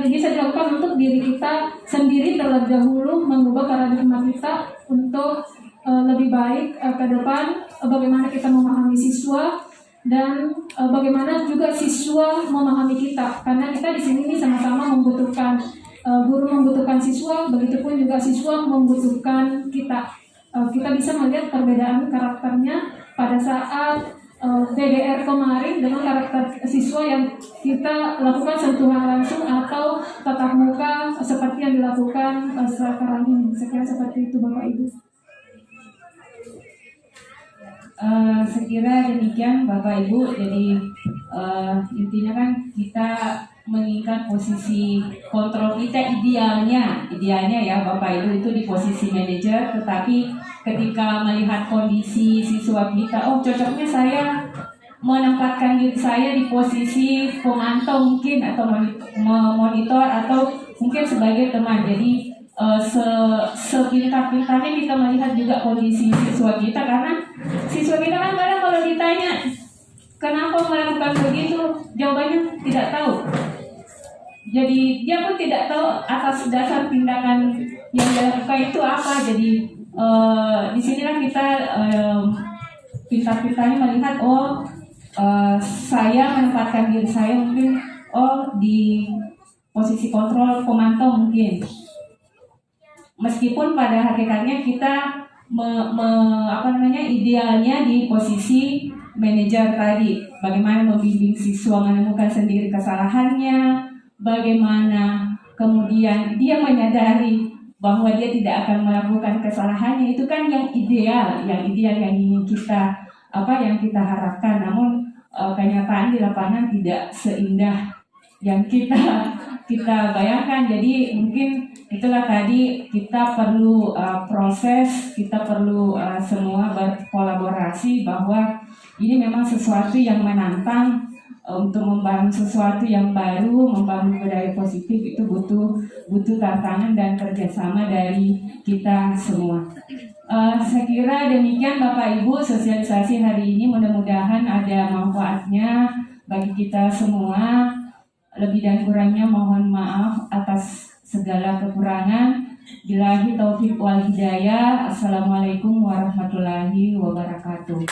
bisa dilakukan untuk diri kita sendiri terlebih dahulu, mengubah paradigma kita untuk lebih baik ke depan, bagaimana kita memahami siswa dan bagaimana juga siswa memahami kita, karena kita di sini sama-sama membutuhkan guru membutuhkan siswa, begitupun juga siswa membutuhkan kita. Kita bisa melihat perbedaan karakternya pada saat DDR kemarin dengan karakter siswa yang kita lakukan sentuhan langsung atau tatap muka seperti yang dilakukan sekarang ini. Saya kira seperti itu Bapak Ibu. Saya kira demikian Bapak Ibu. Jadi intinya kan kita menginginkan posisi kontrol kita idealnya ya Bapak Ibu itu di posisi manajer, tetapi ketika melihat kondisi siswa kita, cocoknya saya menempatkan diri saya di posisi pemantau mungkin atau monitor atau mungkin sebagai teman. Jadi sepintar-pintarnya kita melihat juga kondisi siswa kita, karena siswa kita kan kadang kalau ditanya kenapa melakukan begitu, jawabannya tidak tahu. Jadi dia pun tidak tahu atas dasar tindakan yang dilakukan itu apa. Jadi di sinilah kita pintar-pintarnya melihat saya menempatkan diri saya mungkin di posisi kontrol pemantau mungkin. Meskipun pada hakikatnya kita idealnya di posisi manajer tadi, bagaimana membimbing siswa menemukan sendiri kesalahannya, bagaimana kemudian dia menyadari bahwa dia tidak akan melakukan kesalahannya, itu kan yang ideal yang ingin kita yang kita harapkan. Namun kenyataan di lapangan tidak seindah yang kita bayangkan. Jadi mungkin itulah tadi kita perlu proses, kita perlu semua berkolaborasi bahwa ini memang sesuatu yang menantang. Untuk membangun sesuatu yang baru, membangun budaya positif itu butuh tantangan dan kerjasama dari kita semua. Saya kira demikian Bapak Ibu sosialisasi hari ini, mudah-mudahan ada manfaatnya bagi kita semua. Lebih dan kurangnya mohon maaf atas segala kekurangan. Billahi taufiq wal hidayah. Assalamualaikum warahmatullahi wabarakatuh.